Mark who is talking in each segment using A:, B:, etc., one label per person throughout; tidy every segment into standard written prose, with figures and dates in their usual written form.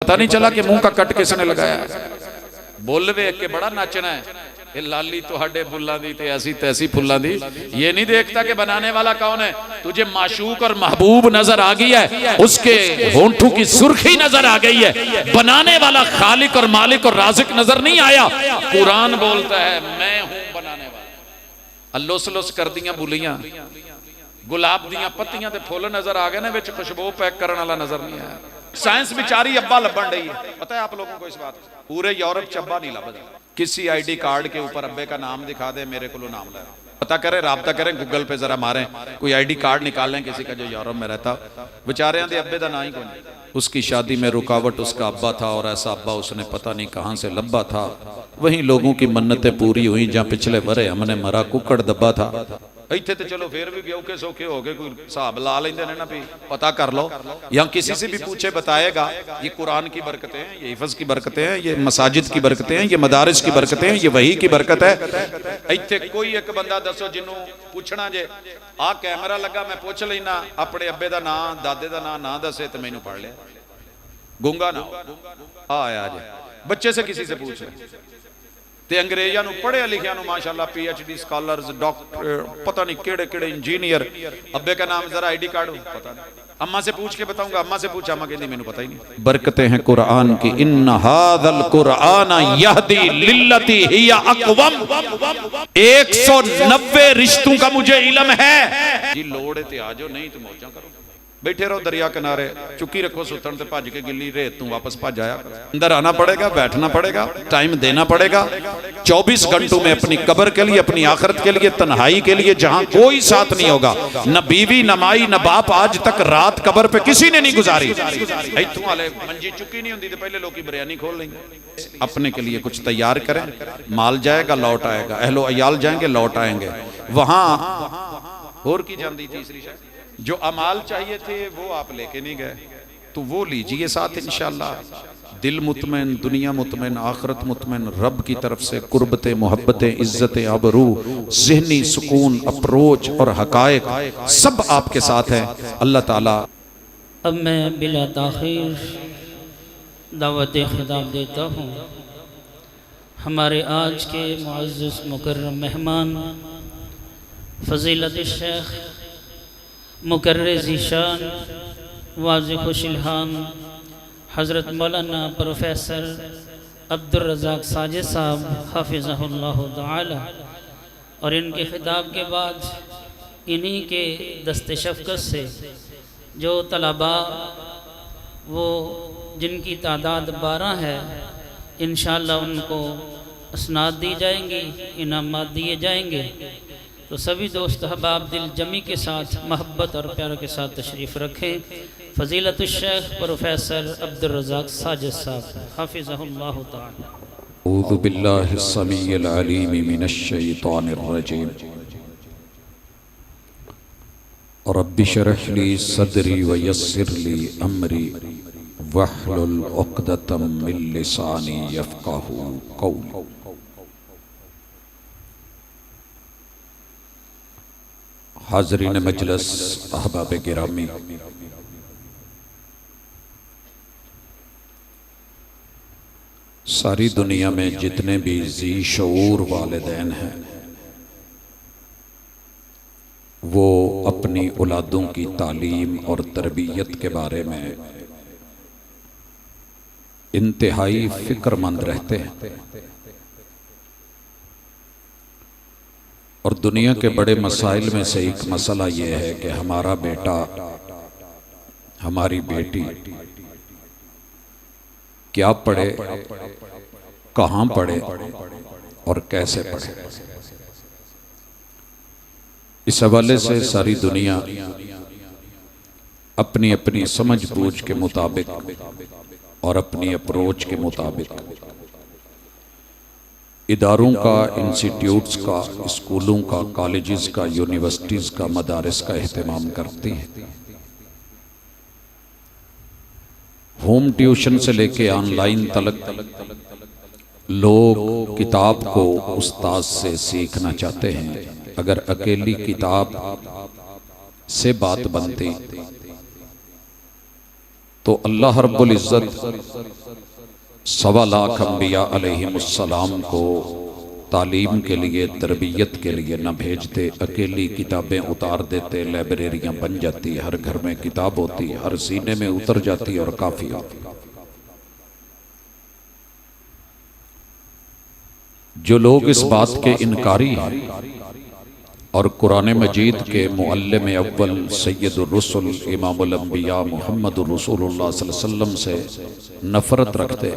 A: पता नहीं चला कि मुंह का कट किसने लगाया। बुल वेख के बड़ा नाचना है, ये लाली तुहाडे बुल्लां दी ते ऐसी तैसी फुल्लां दी। ये नहीं देखता कि बनाने वाला कौन है। तुझे माशूक और महबूब नजर आ गई है, उसके होंठों की सुर्खी नजर आ गई है, बनाने वाला खालिक और मालिक और राज़िक नजर नहीं आया। कुरान बोलता है मैं हूं बनाने वाला। लुस कर दियां बुलियां, गुलाब दियां पत्तियां ते फुल नजर आ गए ने, विच खुशबू पैक करने वाला नजर नहीं आया। साइंस बेचारी अब्बा लभन रही है। पता है आप लोगों को इस बात, पूरे यूरोप च अब्बा नहीं लभदा। किसी आईडी कार्ड के ऊपर अब्बे का नाम दिखा दे, मेरे को नाम ले पता करें, राब्ता करें, गूगल पे जरा मारें, कोई आईडी कार्ड निकालें किसी का जो यूरोप में रहता, बेचारे दे अब्बे का ना ही कोई। उसकी शादी में रुकावट उसका अब्बा था, और ऐसा अब्बा उसने पता नहीं कहां से लब्बा था। वहीं लोगों की मन्नतें पूरी हुई जहां पिछले बरे हमने मरा कुकड़ दब्बा था। इत्थे तो चलो फिर भी औखे सौखे हो गए, कोई हिसाब ला लेंदे ने ना, भी पता कर लो, या किसी से भी पूछे बताएगा। ये कुरान की बरकतें हैं, ये हिफ्ज़ की बरकतें हैं, ये मसाजिद की बरकतें हैं, ये मदारिस की बरकतें हैं, ये वही की बरकत है। इत्थे कोई एक बंदा दसो जिन्हों पूछना जे आ कैमरा लगा मैं पूछ लेना अपने अब्बे का नाम दादे का नाम ना दसे तो मैनू पढ़ लिया, गूंगा ना हो आया जे। बच्चे से किसी से पूछ ले ते अंग्रेज़ां नूं पढ़िया लिखिया नूं माशाअल्लाह PhD स्कॉलर्स डॉक्टर पता नहीं केड़े केड़े इंजीनियर, अब्बे का नाम जरा आईडी कार्ड पता नहीं। अम्मा से पूछ के बताऊंगा, अम्मा से पूछा, अम्मा कहती मैनू पता ही नहीं। बरकतें हैं कुरान की। इन्ना हाज़ल कुरान यहदी लिल्लती हिया अक़वम। 190 रिश्तों का मुझे इल्म है जी। लोड़ है ते आ जाओ, नहीं तो मौजा करो, बैठे रहो दरिया किनारे, चुकी रखो सुतन ते भज के गिल्ली रेत तू वापस भज आया। अंदर आना पड़ेगा, बैठना पड़ेगा, टाइम देना पड़ेगा। 24 घंटों में अपनी कब्र के लिए, अपनी आखिरत के लिए, तन्हाई के लिए, जहां कोई साथ नहीं होगा, न बीवी न माई न बाप। आज तक रात कब्र पे किसी ने नहीं गुजारी। इत्थों वाले मंजी चुकी नहीं होती तो पहले लोग बिरयानी खोल लेंगे। अपने के लिए कुछ तैयार करें, माल जाएगा लौट आएगा, अहलो अयाल जाएंगे लौट आएंगे। वहां और की जाती तीसरी शायद जो अमाल चाहिए थे वो आप लेके नहीं गए, तो वो लीजिए साथ इंशाअल्लाह। दिल मुतमैन, दुनिया मुतमैन, आखिरत मुतमैन, रब की तरफ से कुर्बतें, मोहब्बतें, इज्जतें, आबरू, ज़हनी सुकून, अप्रोच और हकायक सब आपके साथ है अल्लाह ताला।
B: अब मैं बिला ताख़ीर दावत खिताब देता हूँ हमारे आज के मुअज़्ज़ज़ मुकर्रम मेहमान फ़ज़ीलत शेख मुकर्रर ज़ीशान वाज़िह खुशिलहान हज़रत मौलाना प्रोफेसर अब्दुल रज़ाक साजिद साहब हाफ़िज़हुल्लाह ताला। और इनके खिताब के बाद इन्हीं के दस्ते शफ़क़त से जो तलबा वो जिनकी तादाद 12 है, इंशाअल्लाह उनको असनाद दी जाएंगी, इनामात दिए जाएंगे। तो सभी दोस्त अहबाब दिल जमी के साथ मोहब्बत और प्यार के साथ तशरीफ़ रखें। फ़ज़ीलत शेख प्रोफेसर अब्दुल रज़ाक साजिद साहब हाफ़िज़हुल्लाह ताला।
A: औज़ु बिल्लाहि समीइल अलीम मिनश शैतानिर रजीम। रब्बि शरह ली सदरी व यस्सिर ली अमरी वहलुल उक़दतम मिन लिसानी यफ़क़हू क़ौली। हाज़रीन मजलिस, अहबाब गिरामी, सारी दुनिया में जितने भी ज़ी शऊर वालिदैन हैं वो अपनी औलादों की तालीम और तरबियत के बारे में इंतहाई फ़िक्रमंद रहते हैं। और दुनिया के बड़े मसाइल में से एक मसला ये है कि हमारा बेटा, हमारी बेटी क्या पढ़े, कहाँ पढ़े और कैसे पढ़े। इस हवाले से सारी दुनिया अपनी अपनी समझ बूझ के मुताबिक और अपनी अप्रोच के मुताबिक इदारों का, इंस्टीट्यूट्स का, स्कूलों का, कॉलेजेस का, यूनिवर्सिटीज़ का, मदारिस का एहतमाम करती है। होम ट्यूशन से लेके ऑनलाइन तक लोग किताब को उस्ताद से सीखना चाहते हैं। अगर अकेली किताब से बात बनती तो अल्लाह रब्बुल इज़्ज़त 1.25 लाख अंबिया अलैहिमुस्सलाम को तालीम के लिए, तरबियत के लिए न भेजते, अकेली किताबें उतार देते, लाइब्रेरियां बन जाती, हर घर में किताब होती, हर सीने में उतर जाती और काफ़ी होती। जो लोग इस बात के इनकारी हैं और कुरान मजीद के मुअल्लिम अव्वल सैयदुर रुसुल इमामुल अंबिया मुहम्मदुर रसूलुल्लाह सल्लल्लाहु अलैहि वसल्लम से नफरत रखते,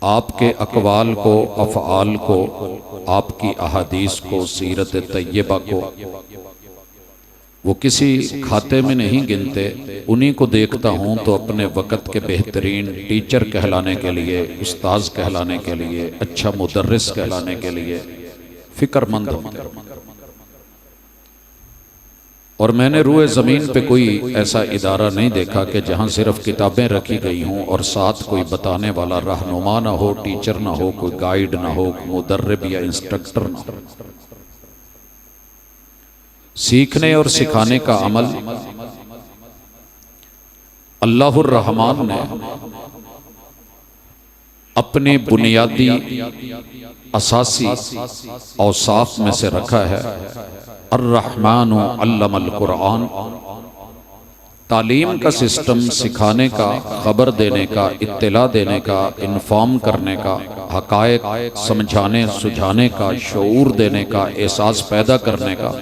A: आपके अकवाल को, अफ़आल को, आपकी अहादीस को, सीरत तय्यबा को वो किसी खाते में नहीं गिनते, उन्हीं को देखता हूँ तो अपने वक़्त के बेहतरीन टीचर कहलाने के लिए, उस्ताद कहलाने के लिए, अच्छा मुदर्रिस कहलाने के लिए फ़िक्रमंद होते। और मैंने रूए ज़मीन पे कोई ऐसा इदारा नहीं देखा कि जहाँ सिर्फ किताबें रखी गई हों और साथ कोई बताने वाला रहनुमा ना हो, टीचर ना हो, कोई गाइड ना हो, मुदर्रिब या इंस्ट्रक्टर ना हो। सीखने और सिखाने का अमल अल्लाहुर रहमान ने अपने बुनियादी असासी औसाफ में से रखा है। अर्रहमानु अल्लमल कुरान, तालीम का सिस्टम, सिखाने का, खबर देने का, इत्तला देने का, इन्फॉर्म करने का, हकायक समझाने सुझाने का, शऊर देने का, एहसास पैदा करने का,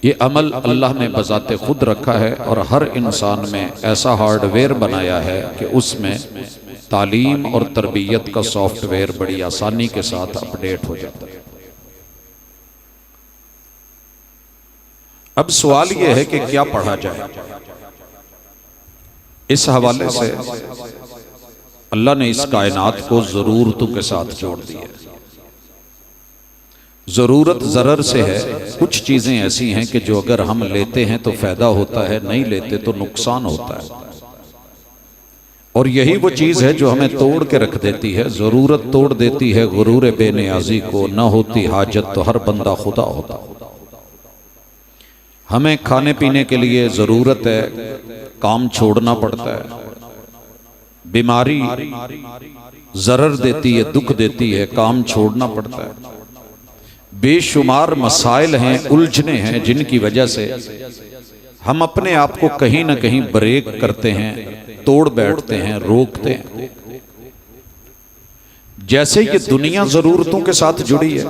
A: ये अमल अल्लाह ने बजाते खुद रखा है और हर इंसान में ऐसा हार्डवेयर बनाया है कि उसमें तालीम और तरबियत का सॉफ्टवेयर बड़ी आसानी के साथ अपडेट हो जाता है। अब सवाल यह है कि क्या पढ़ा जाए। इस हवाले से अल्लाह ने इस कायनात को ज़रूरतों के साथ जोड़ दिया। ज़रूरत ज़रर से है। कुछ चीज़ें ऐसी हैं कि जो अगर हम लेते हैं तो फ़ायदा होता है, नहीं लेते तो नुकसान होता है। और यही वो चीज़ है जो हमें तोड़ के रख देती है। ज़रूरत तोड़ देती है गुरूर बेनियाजी को, न होती हाजत तो हर बंदा खुदा होता। हमें खाने पीने के लिए ज़रूरत है, काम छोड़ना पड़ता है। बीमारी ज़रर देती है, दुख देती है, काम छोड़ना पड़ता है। बेशुमार मसाइल हैं, उलझने हैं, जिनकी वजह से हम अपने आप को कहीं ना कहीं ब्रेक करते हैं, तोड़ बैठते हैं, रोकते हैं। जैसे ये दुनिया ज़रूरतों के साथ जुड़ी है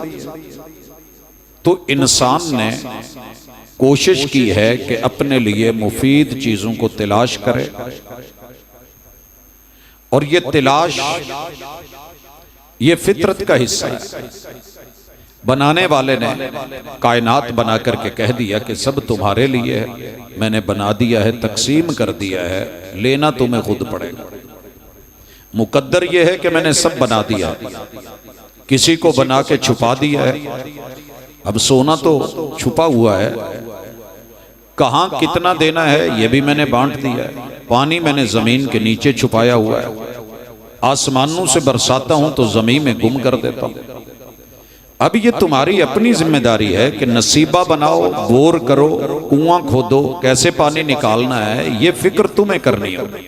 A: तो इंसान ने कोशिश की है कि अपने लिए मुफीद चीज़ों को तलाश करे। और ये तलाश ये फितरत का हिस्सा है। बनाने वाले ने कायनात बना करके कह दिया कि सब तुम्हारे लिए है, मैंने बना दिया है, तकसीम कर दिया है, लेना तुम्हें खुद पड़ेगा। मुकद्दर यह है कि मैंने सब बना दिया, किसी को बना के छुपा दिया है। अब सोना तो छुपा हुआ है, कहाँ कितना देना है ये भी मैंने बांट दिया है। पानी मैंने जमीन के नीचे छुपाया हुआ है, आसमानों से बरसाता हूं तो जमीन में गुम कर देता हूं। अब ये तुम्हारी अपनी जिम्मेदारी है कि नसीबा बनाओ, बोर करो, कुआं खोदो, कैसे पानी निकालना है ये फिक्र तुम्हें करनी होगी।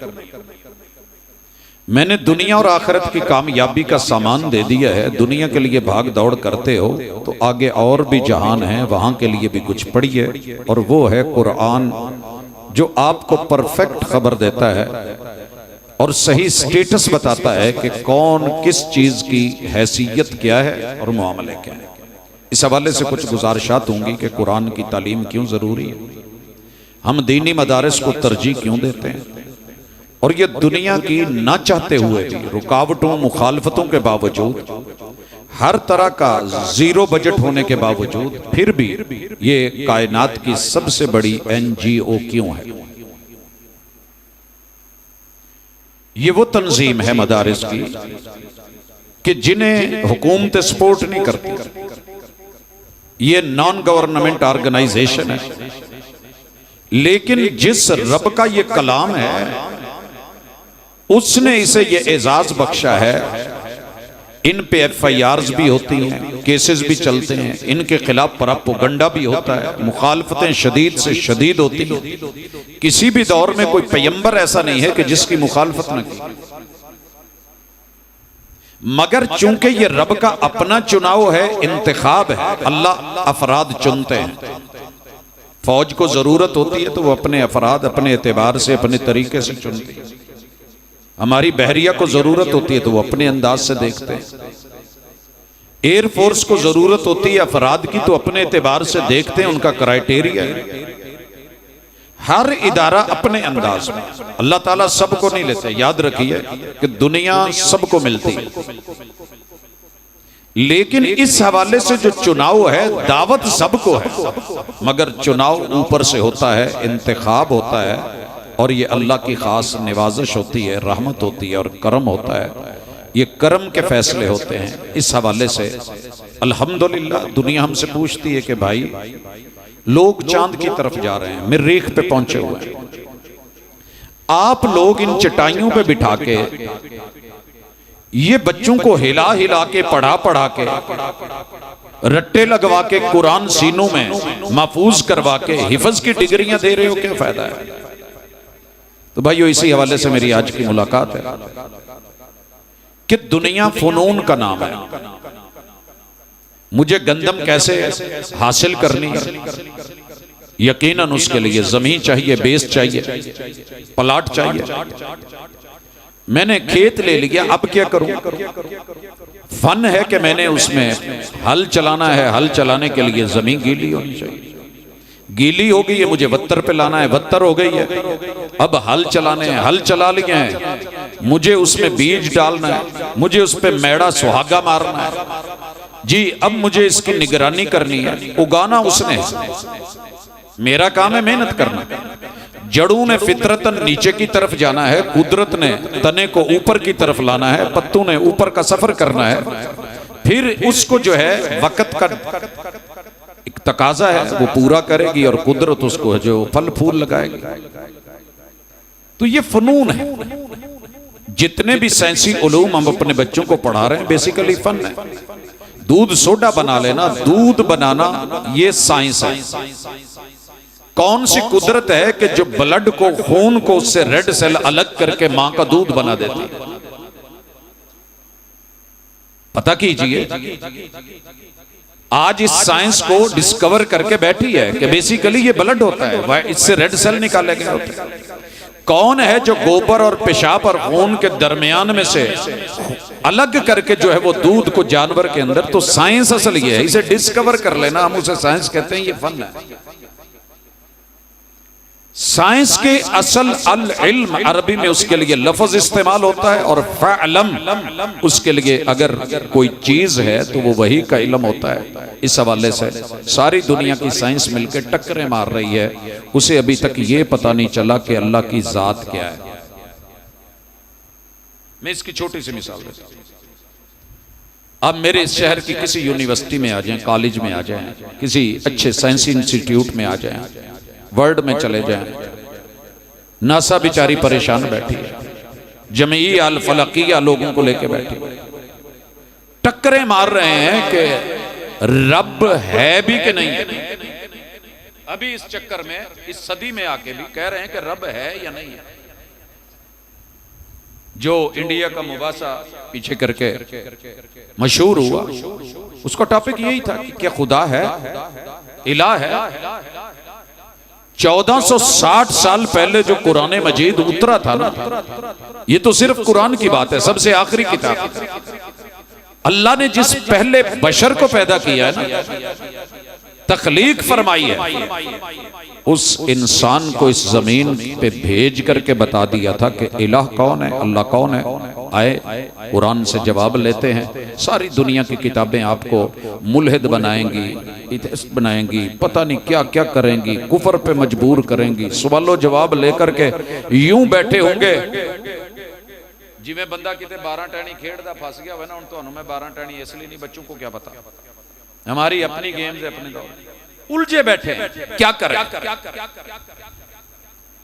A: मैंने दुनिया और आखिरत की कामयाबी का सामान दे दिया है। दुनिया के लिए भाग दौड़ करते हो तो आगे और भी जहान है, वहां के लिए भी कुछ पढ़िए। और वो है कुरान, जो आपको परफेक्ट खबर देता है और सही स्टेटस बताता है कि कौन किस चीज की हैसियत क्या है और मामले क्या है। इस हवाले से कुछ गुजारिशात होंगी कि कुरान की तालीम क्यों जरूरी है, हम दीनी मदारिस को तरजीह क्यों देते हैं, और ये दुनिया की ना चाहते हुए भी, रुकावटों मुखालफतों के बावजूद, हर तरह का जीरो बजट होने के बावजूद फिर भी ये कायनात की सबसे बड़ी NGO क्यों है। ये वो तंजीम है मदारिस की कि जिन्हें हुकूमतें सपोर्ट नहीं करती। ये नॉन गवर्नमेंट ऑर्गेनाइजेशन है, लेकिन जिस रब का ये कलाम है उसने इसे ये एजाज बख्शा है, इन पे FIRs भी होती हैं, केसेस भी चलते हैं, इनके खिलाफ प्रोपेगेंडा भी होता है, मुखालफतें शदीद से शदीद होती हैं। किसी भी दौर में कोई पैगंबर ऐसा नहीं है कि जिसकी मुखालफत न की, मगर चूंकि ये रब का अपना चुनाव है, इंतखाब है, अल्लाह अफराद चुनते हैं। फौज को जरूरत होती है तो वो अपने अफराद अपने एतबार से अपने तरीके से चुनती है। हमारी बहरिया को जरूरत होती है तो वो अपने अंदाज से देखते हैं। एयरफोर्स को जरूरत होती है अफराद की तो अपने एतबार से देखते हैं, उनका क्राइटेरिया है। हर इदारा अपने अंदाज में, अल्लाह ताला सबको नहीं लेते। याद रखिए कि दुनिया सबको मिलती है, लेकिन इस हवाले से जो चुनाव है, दावत सबको है, मगर चुनाव ऊपर से होता है, इंतखाब होता है, और ये अल्लाह की खास निवाजिश होती है, रहमत होती है और करम होता है। ये करम के फैसले होते हैं। इस हवाले से अल्हम्दुलिल्लाह दुनिया हमसे पूछती है कि भाई लोग चांद की तरफ जा रहे हैं, मरीख पे पहुंचे हुए हैं, आप लोग इन चटाइयों पे बिठा के ये बच्चों को हिला हिला के पढ़ा पढ़ा के रट्टे लगवा के कुरान सीनों में महफूज करवा के हिफज की डिग्रियां दे रहे हो, क्या फायदा है? तो भाइयों इसी हवाले से मेरी आज की मुलाकात है कि दुनिया फुनून का नाम है। मुझे गंदम कैसे हासिल करनी है, यकीनन उसके लिए जमीन चाहिए, बेस चाहिए, प्लाट चाहिए। मैंने खेत ले लिया, अब क्या करूं? फन है कि मैंने उसमें हल चलाना है, हल चलाने के लिए जमीन गीली होनी चाहिए, गीली हो गई है, मुझे वत्तर पे लाना है, वत्तर हो गई है, अब हल चलाने हैं, हल चला लिए हैं, मुझे उसमें बीज डालना है, मुझे उस पे मैड़ा सुहागा मारना है जी, अब मुझे इसकी निगरानी करनी है। उगाना उसने, मेरा काम है मेहनत करना। जड़ों ने फितरतन नीचे की तरफ जाना है, कुदरत ने तने को ऊपर की तरफ लाना है, पत्तों ने ऊपर का सफर करना है, फिर उसको जो है वक्त का एक तकाजा है वो पूरा करेगी और कुदरत उसको जो फल फूल लगाएगी। तो ये फनून है। जितने भी साइंसी उलूम हम अपने बच्चों को पढ़ा रहे हैं बेसिकली फन है। दूध सोडा बना लेना, दूध बनाना ये साइंस है। कौन सी कुदरत है कि जो ब्लड को, खून को उससे रेड सेल अलग करके मां का दूध बना देती है? पता कीजिए। आज इस साइंस को डिस्कवर करके बैठी है कि बेसिकली ये ब्लड होता है, इससे रेड सेल निकाले गए होते हैं। कौन है जो गोबर और पेशाब और खून के दरमियान में से अलग करके जो है वो दूध को जानवर के अंदर? तो साइंस असल ये है, इसे डिस्कवर कर लेना, हम उसे साइंस कहते हैं, ये फन है। साइंस के असल अल इल्म अरबी में उसके लिए लफ्ज इस्तेमाल होता है, और फ़अलम उसके लिए अगर कोई चीज है तो वो वही का इल्म होता है। इस हवाले से सारी दुनिया की साइंस मिलकर टक्करें मार रही है, उसे अभी तक ये पता नहीं चला कि अल्लाह की जात क्या है। मैं इसकी छोटी सी मिसाल देता हूं। आप मेरे इस शहर की किसी यूनिवर्सिटी में आ जाएं, कॉलेज में आ जाएं, किसी अच्छे साइंस इंस्टीट्यूट में आ जाएं, वर्ल्ड में चले जाएं, नासा बेचारी परेशान बैठी है, जमीयत अल फलकिया लोगों को लेके बैठी, टक्करें मार रहे हैं कि रब है भी कि नहीं है। अभी इस चक्कर में, इस सदी में आके भी कह रहे हैं कि रब है या नहीं है। जो इंडिया का मुबासा पीछे करके मशहूर हुआ, उसका टॉपिक यही था कि क्या खुदा है, इलाह है। 1460 साल पहले जो कुरान मजीद उतरा था ना, ये तो सिर्फ कुरान की बात है, सबसे आखिरी किताब। अल्लाह ने जिस पहले बशर को पैदा किया है ना, तख्लीक फरमाई है, उस इंसान को इस जमीन पे भेज करके बता दिया था कि इलाह कौन है, अल्लाह कौन है। आए कुरान से जवाब लेते हैं। सारी दुनिया की किताबें आपको मुल्हिद बनाएंगी, एथिस्ट बनाएंगी, पता नहीं क्या क्या करेंगी, कुफर पे मजबूर करेंगी, सवालो जवाब लेकर के यूं बैठे होंगे जिवें बंदा किते 12 टहनी खेड़दा फस गया हो ना। हुण तुहानूं मैं 12 टहनी इसलिए नहीं, बच्चों को क्या पता, हमारी अपनी गेम्स है, अपने दौर उलझे बैठे हैं, क्या करें।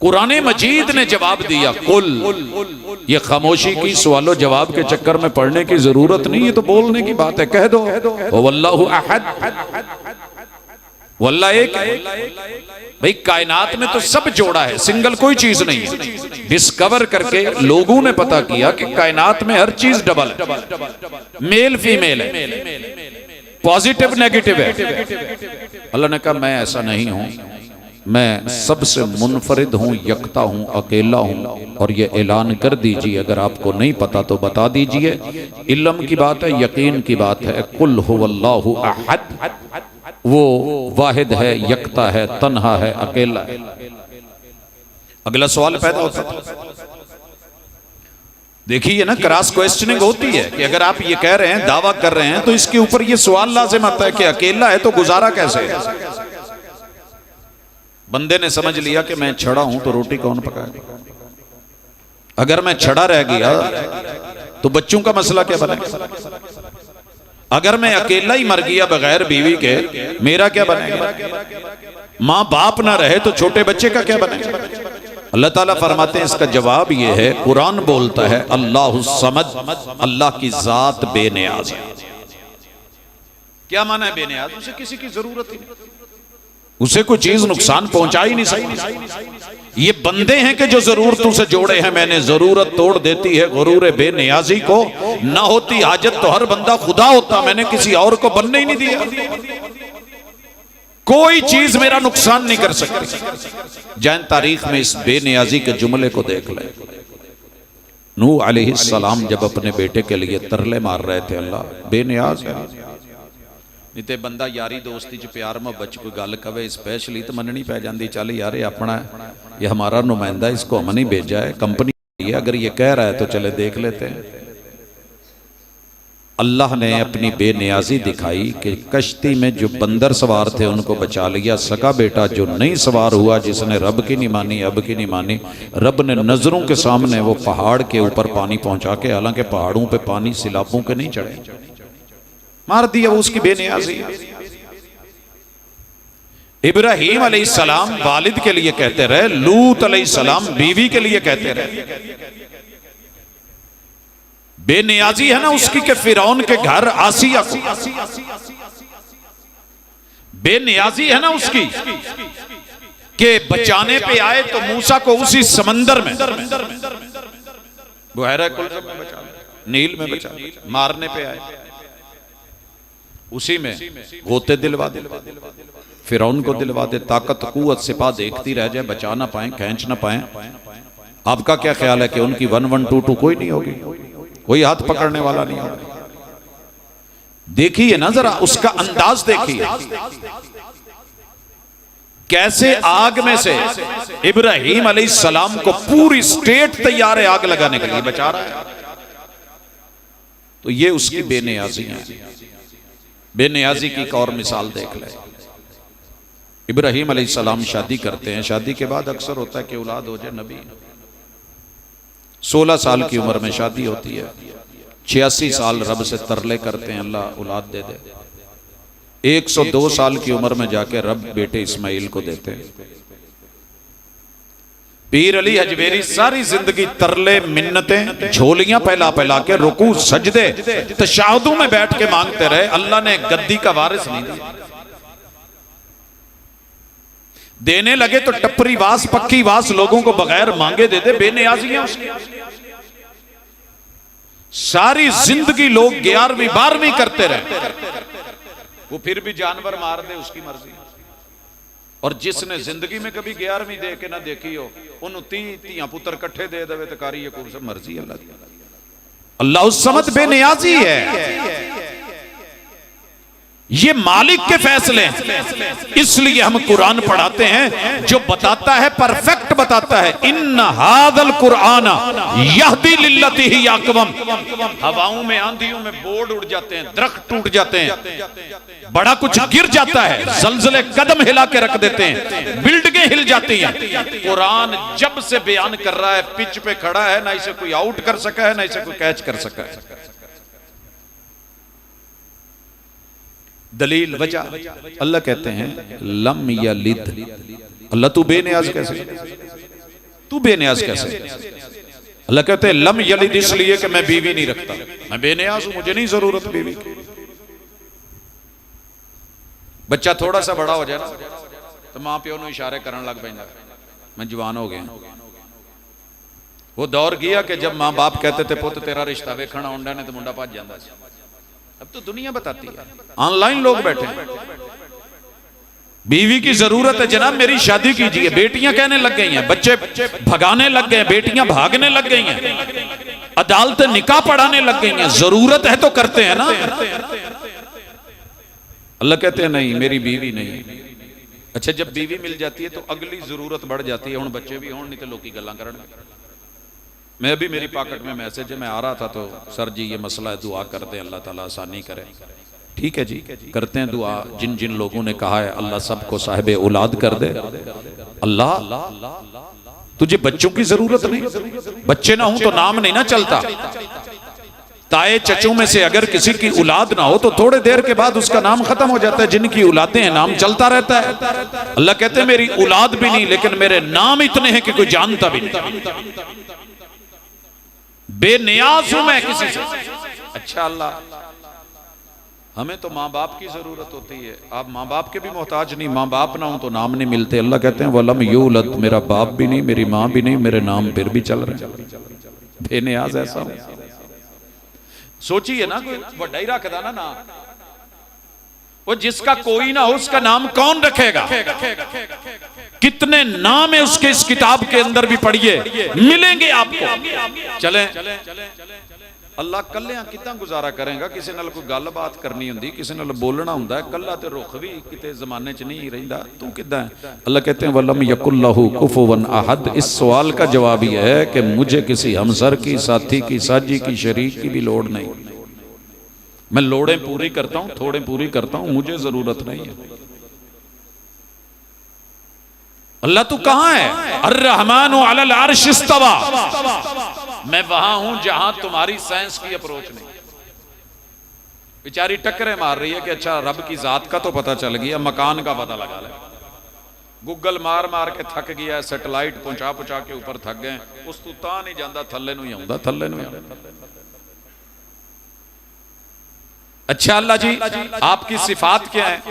A: कुरान मजीद ने जवाब दिया कुल। ये खामोशी की सवालो जवाब के चक्कर में पढ़ने की जरूरत नहीं, ये तो बोलने की बात है। कह दो वल्लाहु अहद, वल्लाह एक है। भाई कायनात में तो सब जोड़ा है, सिंगल कोई चीज नहीं है। डिस्कवर करके लोगों ने पता किया कि कायनात में हर चीज डबल है, मेल फीमेल है, पॉजिटिव नेगेटिव है। अल्लाह ने कहा मैं ऐसा नहीं हूं, मैं सबसे मुनफरिद हूं, यकता हूं, अकेला हूं। और ये ऐलान कर दीजिए, अगर आपको नहीं पता तो बता दीजिए। इल्म की बात है, यकीन की बात है। कुल हुवल्लाहु अहद, वो वाहिद है, यकता है, तन्हा है, अकेला है। अगला सवाल पैदा होता है, देखिए ना, क्रॉस क्वेश्चनिंग होती है कि अगर आप ये कह रहे हैं, दावा कर रहे हैं, तो इसके ऊपर ये सवाल लाजिम आता है कि अकेला है तो गुजारा कैसे है। बंदे ने समझ लिया कि मैं छड़ा हूं तो रोटी कौन पकाएगा। अगर मैं छड़ा रह गया तो बच्चों का मसला क्या बनेगा। अगर मैं अकेला ही मर गया बगैर बीवी के, मेरा क्या बनेगा। मां बाप ना रहे तो छोटे बच्चे का क्या बनेगा। अल्लाह ताला फरमाते हैं इसका जवाब ये है, कुरान बोलता है अल्लाहु समद, अल्लाह की जात बेनियाज है। क्या माना है बेनियाज, उसे किसी की जरूरत ही नहीं, उसे कोई चीज नुकसान पहुंचा ही नहीं सकती। ये बंदे हैं कि जो जरूरतों से जोड़े हैं, मैंने जरूरत तोड़ देती है गुरूर बेनियाजी को। ना होती हाजत तो हर बंदा खुदा होता, मैंने किसी और को बनने ही नहीं दिया। कोई चीज मेरा नुकसान नहीं कर सकती। जैन तारीख में इस बेनियाजी के जुमले को देख ले। नूह अलैहिस्सलाम जब अपने बेटे के लिए तरले मार रहे थे, अल्लाह बेनियाज है, नहीं तो बंदा यारी दोस्ती च प्यार मोहब्बत च कोई गल कवे स्पेशली तो मननी पै जाती। चल यार ये अपना, ये हमारा नुमाइंदा, इसको हमने ही भेजा है, कंपनी है, अगर ये कह रहा है तो चले देख लेते हैं। अल्लाह ने अपनी बेनियाजी दिखाई कि कश्ती में जो बंदर सवार थे उनको बचा लिया। सका बेटा जो नहीं सवार हुआ, जिसने रब की नहीं मानी, अब की नहीं मानी, रब ने नजरों के सामने वो पहाड़ के ऊपर पानी पहुंचा के, हालांकि पहाड़ों पे पानी सिलाबों के नहीं चढ़े, मार दिया। वो उसकी बेनियाजी। इब्राहीम अलैहिस्सलाम वालिद के लिए कहते रहे, लूत अलैहिस्सलाम बीवी के लिए कहते रहे। बेनियाजी है ना उसकी के फिरौन के घर आसिया को, बेनियाजी है ना उसकी के बचाने पे आए तो मूसा को उसी समंदर में, बुहैरा कुल्सम में बचा, नील में बचा, मारने पे आए उसी में गोते दिलवा दे, फिरौन को दिलवा दे, ताकत कुव्वत सिपा देखती रह जाए, बचा ना पाए, खींच ना पाए। आपका क्या ख्याल है कि उनकी 1122 कोई नहीं होगी, कोई हाथ पकड़ने वाला नहीं होगा। देखिए ना जरा उसका अंदाज देखिए, कैसे आग में से इब्राहीम अलैहिस्सलाम को पूरी स्टेट तैयार है आग लगाने के लिए, बचा रहा है। तो ये उसकी बेनियाजी है। बेनियाजी की एक और मिसाल देख ले। इब्राहीम अलैहिस्सलाम शादी करते हैं, शादी के बाद अक्सर होता है कि औलाद हो जाए। नबी 16 साल की उम्र में शादी होती है, 86 साल रब से तरले करते हैं अल्लाह औलाद दे दे। 102 साल की उम्र में जाके रब बेटे इस्माइल को देते हैं। पीर अली हजवेरी सारी जिंदगी तरले मिन्नतें झोलियां पहला पहला के रुकू सजदे तशाहुदों में बैठ के मांगते रहे। अल्लाह ने गद्दी का वारिस नहीं दिया। देने लगे तो टपरी वास पक्की वास लोगों को बगैर मांगे दे दे। बेनियाजियां उसकी सारी जिंदगी लोग 11वीं 12वीं करते रहे, वो फिर भी जानवर मार दे उसकी मर्जी। और जिसने जिंदगी में कभी 11वीं दे के ना देखी हो, उन्होंने 30 धियां पुत्र कट्ठे दे देवे तो कारी मर्जी अल्लाह दी। अल्लाह उस समत बेनियाजी है। ये मालिक के फैसले हैं, इसलिए हम कुरान पढ़ाते हैं जो बताता है, परफेक्ट बताता है। इन्ना हादल कुरान यहदी लिल्लती ही अक़वम। हवाओं में आंधियों में बोर्ड उड़ जाते हैं, दरख्त टूट जाते हैं, बड़ा कुछ गिर जाता है, जलजले कदम हिला के रख देते हैं, बिल्डिंगें हिल जाती हैं। कुरान जब से बयान कर रहा है, पिच पे खड़ा है, ना इसे कोई आउट कर सका है, ना इसे कोई कैच कर सका है। दलील वजह अल्लाह कहते हैं लम यलिद। अल्लाह तू बेनियाज कैसे? तू बेनियाज कैसे? अल्लाह कहते हैं लम यलिद, इसलिए कि मैं बीवी नहीं रखता, मैं बेनियाज हूं, मुझे नहीं जरूरत बीवी की। बच्चा थोड़ा सा बड़ा हो जाए ना तो मां प्यो नूं इशारे करन लग पैंदा, मैं जवान हो गया। वो दौर गया कि जब मां बाप कहते थे पुत तेरा रिश्ता वेखण आउंदा ने तो मुंडा भज जांदा सी। अब तो दुनिया बताती है, ऑनलाइन लोग बैठे हैं। बीवी की जरूरत है जनाब, मेरी शादी कीजिए। बेटियां कहने लग गई हैं, बच्चे भगाने लग गए, बेटियां भागने लग गई हैं, अदालतें निकाह पढ़ाने लग गई हैं। जरूरत है तो करते हैं ना। अल्लाह कहते हैं नहीं, मेरी बीवी नहीं। अच्छा, जब बीवी मिल जाती है तो अगली जरूरत बढ़ जाती है, हुण बच्चे भी होण नहीं तो लोग गल्लां करन। मैं अभी मेरी पॉकेट में मैसेज है, मैं आ रहा था तो सर जी ये मसला है, दुआ कर दें अल्लाह ताला आसानी करे। ठीक है जी, करते हैं दुआ। जिन जिन लोगों ने कहा है अल्लाह सबको साहिब औलाद कर दे। अल्लाह तुझे बच्चों की जरूरत नहीं, बच्चे ना हो तो नाम नहीं ना चलता। ताए चचों में से अगर किसी की औलाद ना हो तो थोड़े देर के बाद उसका नाम खत्म हो जाता है। जिनकी औलादें हैं नाम चलता रहता है। अल्लाह कहते हैं मेरी औलाद भी नहीं लेकिन मेरे नाम इतने हैं कि कोई जानता भी नहीं। बेनियाज हूं मैं किसी से। अच्छा अल्लाह, हमें तो माँ बाप की जरूरत होती है, आप माँ बाप के भी मोहताज नहीं। माँ बाप ना हो तो नाम नहीं मिलते। अल्लाह कहते हैं वलम यूलद, मेरा बाप भी नहीं, मेरी माँ भी नहीं, मेरे नाम फिर भी चल रहे हैं। बेनियाज ऐसा हूं। सोचिए ना, कोई बड़ा ही रखदा ना वो जिसका कोई ना हो उसका नाम कौन रखेगा? कितने नाम है उसके इस किताब के अंदर भी पढ़िए, मिलेंगे आपको। चलें अल्लाह कल्लियां कितना गुजारा करेगा। किसी नाल कोई गल बात करनी हुंदी, किसी नाल बोलना हुंदा, कल्ला ते रुख भी किते जमाने च नहीं रहिंदा। तू किदां है? अल्लाह कहते हैं वलम यकुल्लहु कुफुवन अहद। इस सवाल का जवाब यह है कि मुझे किसी हमसर की, साथी की, साजी की, शरीक की भी लोड़ नहीं। मैं लोड़ें पूरी करता हूं, थोड़े पूरी करता हूं, मुझे जरूरत नहीं है। अल्लाह तू कहां है? अर्रहमानु अलल अर्श इस्तवा। मैं वहां हूं जहां तुम्हारी साइंस की अप्रोच नहीं। बेचारी टक्करें मार रही है कि अच्छा रब की जात का तो पता चल गया, मकान का पता लगा ले। गूगल मार मार के थक गया, सैटेलाइट पहुंचा पहुंचा के ऊपर थक गए, उस तू ता नहीं जाता, थल्ले नूं ही आउंदा, थल्ले नूं ही आउंदा। अच्छा अल्लाह जी आपकी सिफात क्या है?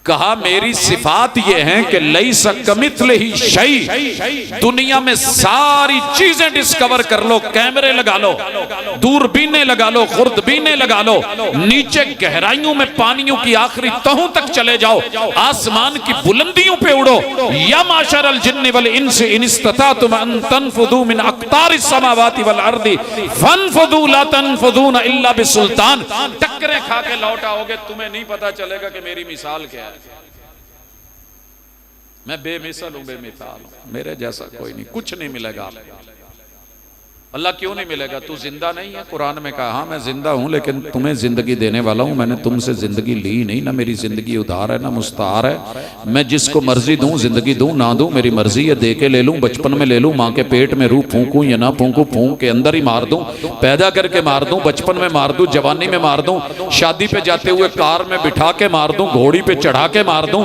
A: कहा मेरी सिफात ये है कि लैसा कमिथलिही शै। दुनिया में सारी चीजें डिस्कवर कर लो, कैमरे लगा लो, दूरबीनें लगा लो, खुर्दबीनें लगा लो, नीचे गहराइयों में पानियों की आखिरी तहों तक चले जाओ, आसमान की बुलंदियों पे उड़ो। या माशरल जिन्नि वल इंसी इन इस्ततातुम अन तनफुदू मिन अक़तारिस समावाति वल अर्दी फनफुदू ला तनफुदून इल्ला बिसुल्तान। टक्करें खा के लौट आओगे, तुम्हें नहीं पता चलेगा कि मेरी मिसाल क्या है। मैं बेमिसाल हूं, बेमिसाल हूं, मेरे जैसा कोई नहीं, कुछ नहीं मिलेगा आपको। अल्लाह क्यों नहीं मिलेगा? तू जिंदा नहीं है। कुरान में कहा हाँ मैं जिंदा हूं लेकिन तुम्हें जिंदगी देने वाला हूं। मैंने तुमसे जिंदगी ली नहीं, ना मेरी जिंदगी उधार है ना मुस्तार है। मैं जिसको मर्जी दूं जिंदगी दूं ना दूं मेरी मर्जी है। दे के ले लूं, बचपन में ले लूं, माँ के पेट में रूह फूंकूं या ना फूंकूं, फूंक के अंदर ही मार दूं, पैदा करके मार दूं, बचपन में मार दूं, जवानी में मार दूं, शादी पे जाते हुए कार में बिठा के मार दूं, घोड़ी पे चढ़ा के मार दूं,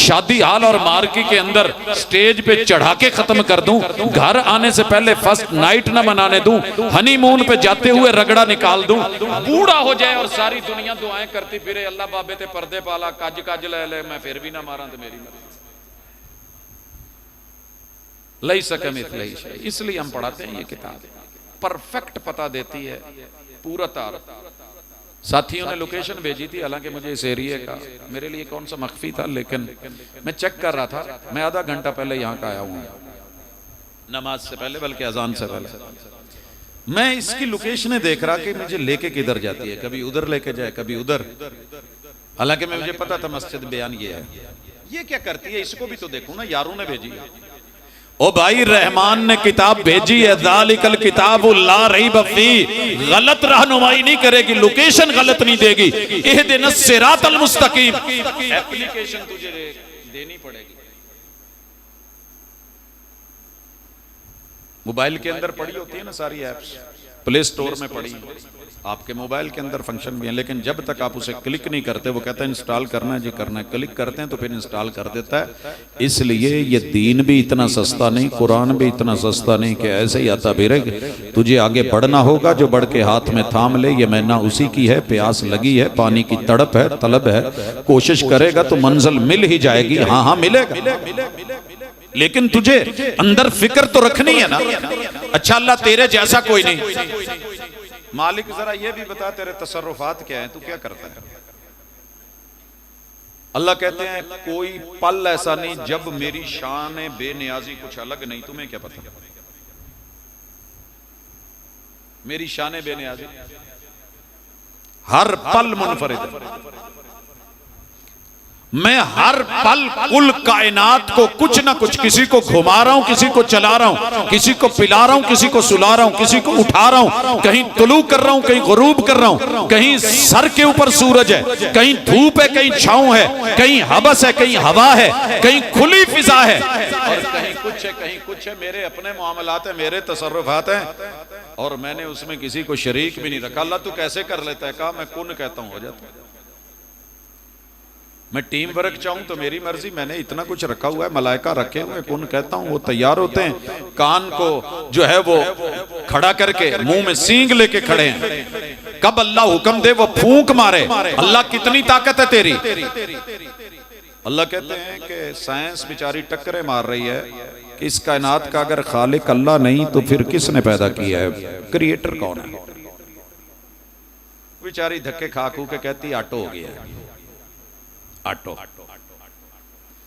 A: शादी हाल और मार्की के अंदर स्टेज पे चढ़ा के खत्म कर दूं, घर आने से पहले फर्स्ट नाइट ना मनाने दूं, हनीमून पे जाते हुए रगड़ा निकाल दूं, बूढ़ा हो जाए और सारी दुनिया दुआएं करती फिरे अल्लाह बाबे ते पर्दे पाला, कज कज ले ले, मैं फिर भी ना मारा तो मेरी मर्जी। लैसा कमिथलिही शै। इसलिए हम पढ़ाते हैं ये किताब, परफेक्ट पता देती है पूरा तार। साथियों ने लोकेशन भेजी थी, हालांकि मुझे इस एरिया का मेरे लिए कौन सा मख्फी था, लेकिन मैं चेक कर रहा था। मैं आधा घंटा पहले यहाँ का आया हूँ, नमाज से पहले, बल्कि अजान से पहले। मैं इसकी लोकेशनें देख रहा कि मुझे लेके किधर जाती है, कभी उधर लेके जाए कभी उधर। हालांकि मुझे पता था मस्जिद बयान ये है। ये क्या करती है, इसको भी तो देखो ना, यारों ने भेजी है। ओ भाई रहमान ने किताब भेजी है, ज़ालिकल किताबु ला रैब फीह। गलत रहनुमाई नहीं करेगी, लोकेशन गलत नहीं देगी। इहदिनस सिरातल मुस्तकीम, एप्लीकेशन तुझे देनी पड़ेगी। मोबाइल के अंदर पड़ी होती है ना सारी एप्स, प्ले स्टोर में पड़ी, आपके मोबाइल के अंदर फंक्शन भी है, लेकिन जब तक आप उसे क्लिक नहीं करते, वो कहते हैं इंस्टॉल करना है जी, करना है, क्लिक करते हैं तो फिर इंस्टॉल कर देता है। इसलिए ये दीन भी इतना सस्ता नहीं, कुरान भी इतना सस्ता नहीं कि ऐसे ही आता फिरे। तुझे आगे बढ़ना होगा, जो बढ़ के हाथ में थाम ले। ये महीना उसी की है, प्यास लगी है, पानी की तड़प है, तलब है, कोशिश करेगा तो मंजिल मिल ही जाएगी। हाँ हाँ मिलेगा, लेकिन तुझे अंदर फिक्र तो रखनी है ना। अच्छा अल्लाह तेरे जैसा कोई नहीं। मालिक जरा ये भी बता तेरे तसर्रुफात क्या है, तू क्या करता है। अल्लाह कहते हैं कोई पल ऐसा नहीं जब मेरी शान बेनियाजी कुछ अलग नहीं। तुम्हें क्या पता मेरी शान बेनियाजी हर पल मुनफरिद है। मैं हर पल कुल कायनात को कुछ ना कुछ, किसी को घुमा रहा हूं, किसी को चला रहा हूं, किसी को पिला रहा हूं, किसी को सुला रहा हूं, किसी को उठा रहा हूं, कहीं तुलू कर रहा हूं, कहीं गुरूब कर रहा हूं, कहीं सर के ऊपर सूरज है, कहीं धूप है, कहीं छांव है, कहीं हबस है, कहीं हवा है, कहीं खुली फिजा है, और कहीं कुछ है, कहीं कुछ है। मेरे अपने मामलात है, मेरे तसर्रुफात हैं, और मैंने उसमें किसी को शरीक भी नहीं रखा। अल्लाह तू कैसे कर लेता है? कहा मैं कुन कहता हूं हो जाता है। मैं टीम वर्क चाहूं तो मेरी मर्जी, मैंने इतना कुछ रखा हुआ है, मलाइका रखे हुए, कौन कहता हूं वो तैयार होते हैं, कान को जो है वो खड़ा करके मुंह में सींग लेके खड़े हैं। कब अल्लाह हुक्म दे वो फूंक मारे। अल्लाह कितनी ताकत है तेरी। अल्लाह कहते हैं कि साइंस बेचारी टक्करें मार रही है कि इस कायनात का अगर खालिक अल्लाह नहीं तो फिर किसने पैदा किया है, क्रिएटर कौन है। बेचारी धक्के खा खू के कहती आटो हो गया है। आटो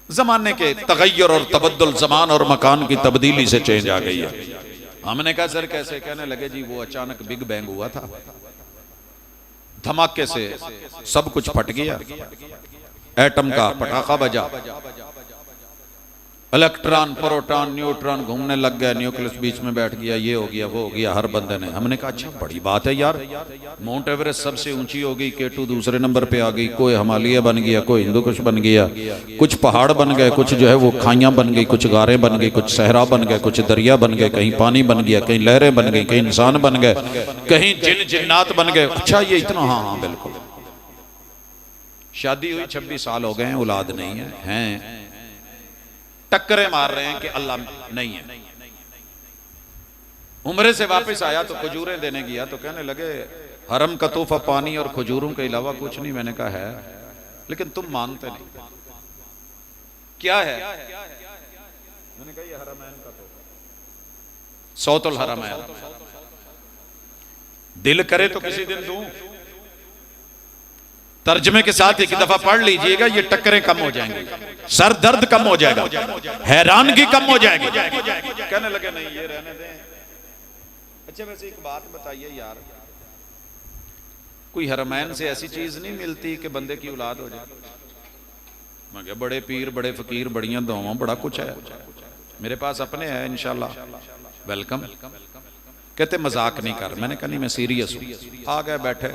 A: जमाने के तगय्युर और तबद्दुल, जमान और मकान की तब्दीली से चेंज आ गई है। हमने कहा सर कैसे? कहने लगे जी वो अचानक बिग बैंग हुआ था, धमाके से सब कुछ फट गया, एटम का पटाखा बजा, इलेक्ट्रॉन प्रोटॉन न्यूट्रॉन घूमने लग गया, न्यूक्लियस बीच में बैठ गया, ये हो गया वो हो गया हर बंदे ने। हमने कहा अच्छा बड़ी बात है यार, माउंट एवरेस्ट सबसे ऊंची हो गई, K2 दूसरे नंबर पे आ गई, कोई हिमालय बन गया, कोई हिंदू कुछ बन गया, कुछ पहाड़ बन गए, कुछ जो है वो खाइयां बन गई, कुछ गारें बन गई, कुछ सहरा बन गए, कुछ दरिया बन गए, कहीं पानी बन गया, कहीं लहरें बन गई, कहीं इंसान बन गए, कहीं जिन जिन्नात बन गए। अच्छा ये इतना? हाँ हाँ बिल्कुल। शादी हुई 26 साल हो गए हैं, औलाद नहीं है, हैं टक्करे मार रहे हैं कि अल्लाह नहीं है। उम्रे से वापस आया तो खजूरें देने गया तो कहने लगे हरम का तोहफा पानी और खजूरों के अलावा कुछ नहीं। मैंने कहा है, लेकिन तुम मानते नहीं। क्या है? मैंने कहा ये हरमैन का तोहफा, सौतुल हरमैन। दिल करे तो किसी दिन दूं। तर्जमे के साथ एक दफा पढ़ लीजिएगा, ये टक्करें कम हो जाएंगी, सर दर्द कम हो जाएगा, हैरानगी कम हो जाएगी। कहने लगे नहीं ये रहने दें। अच्छा वैसे एक बात बताइए यार, कोई हरमैन से ऐसी चीज नहीं मिलती कि बंदे की औलाद हो जाए? मैं कहा बड़े पीर बड़े फकीर बड़ियां दुआवां बड़ा कुछ है, मेरे पास अपने है इंशाल्लाह, वेलकम। कहते मजाक नहीं कर। मैंने कहा नहीं मैं सीरियस हूं। आ गए बैठे,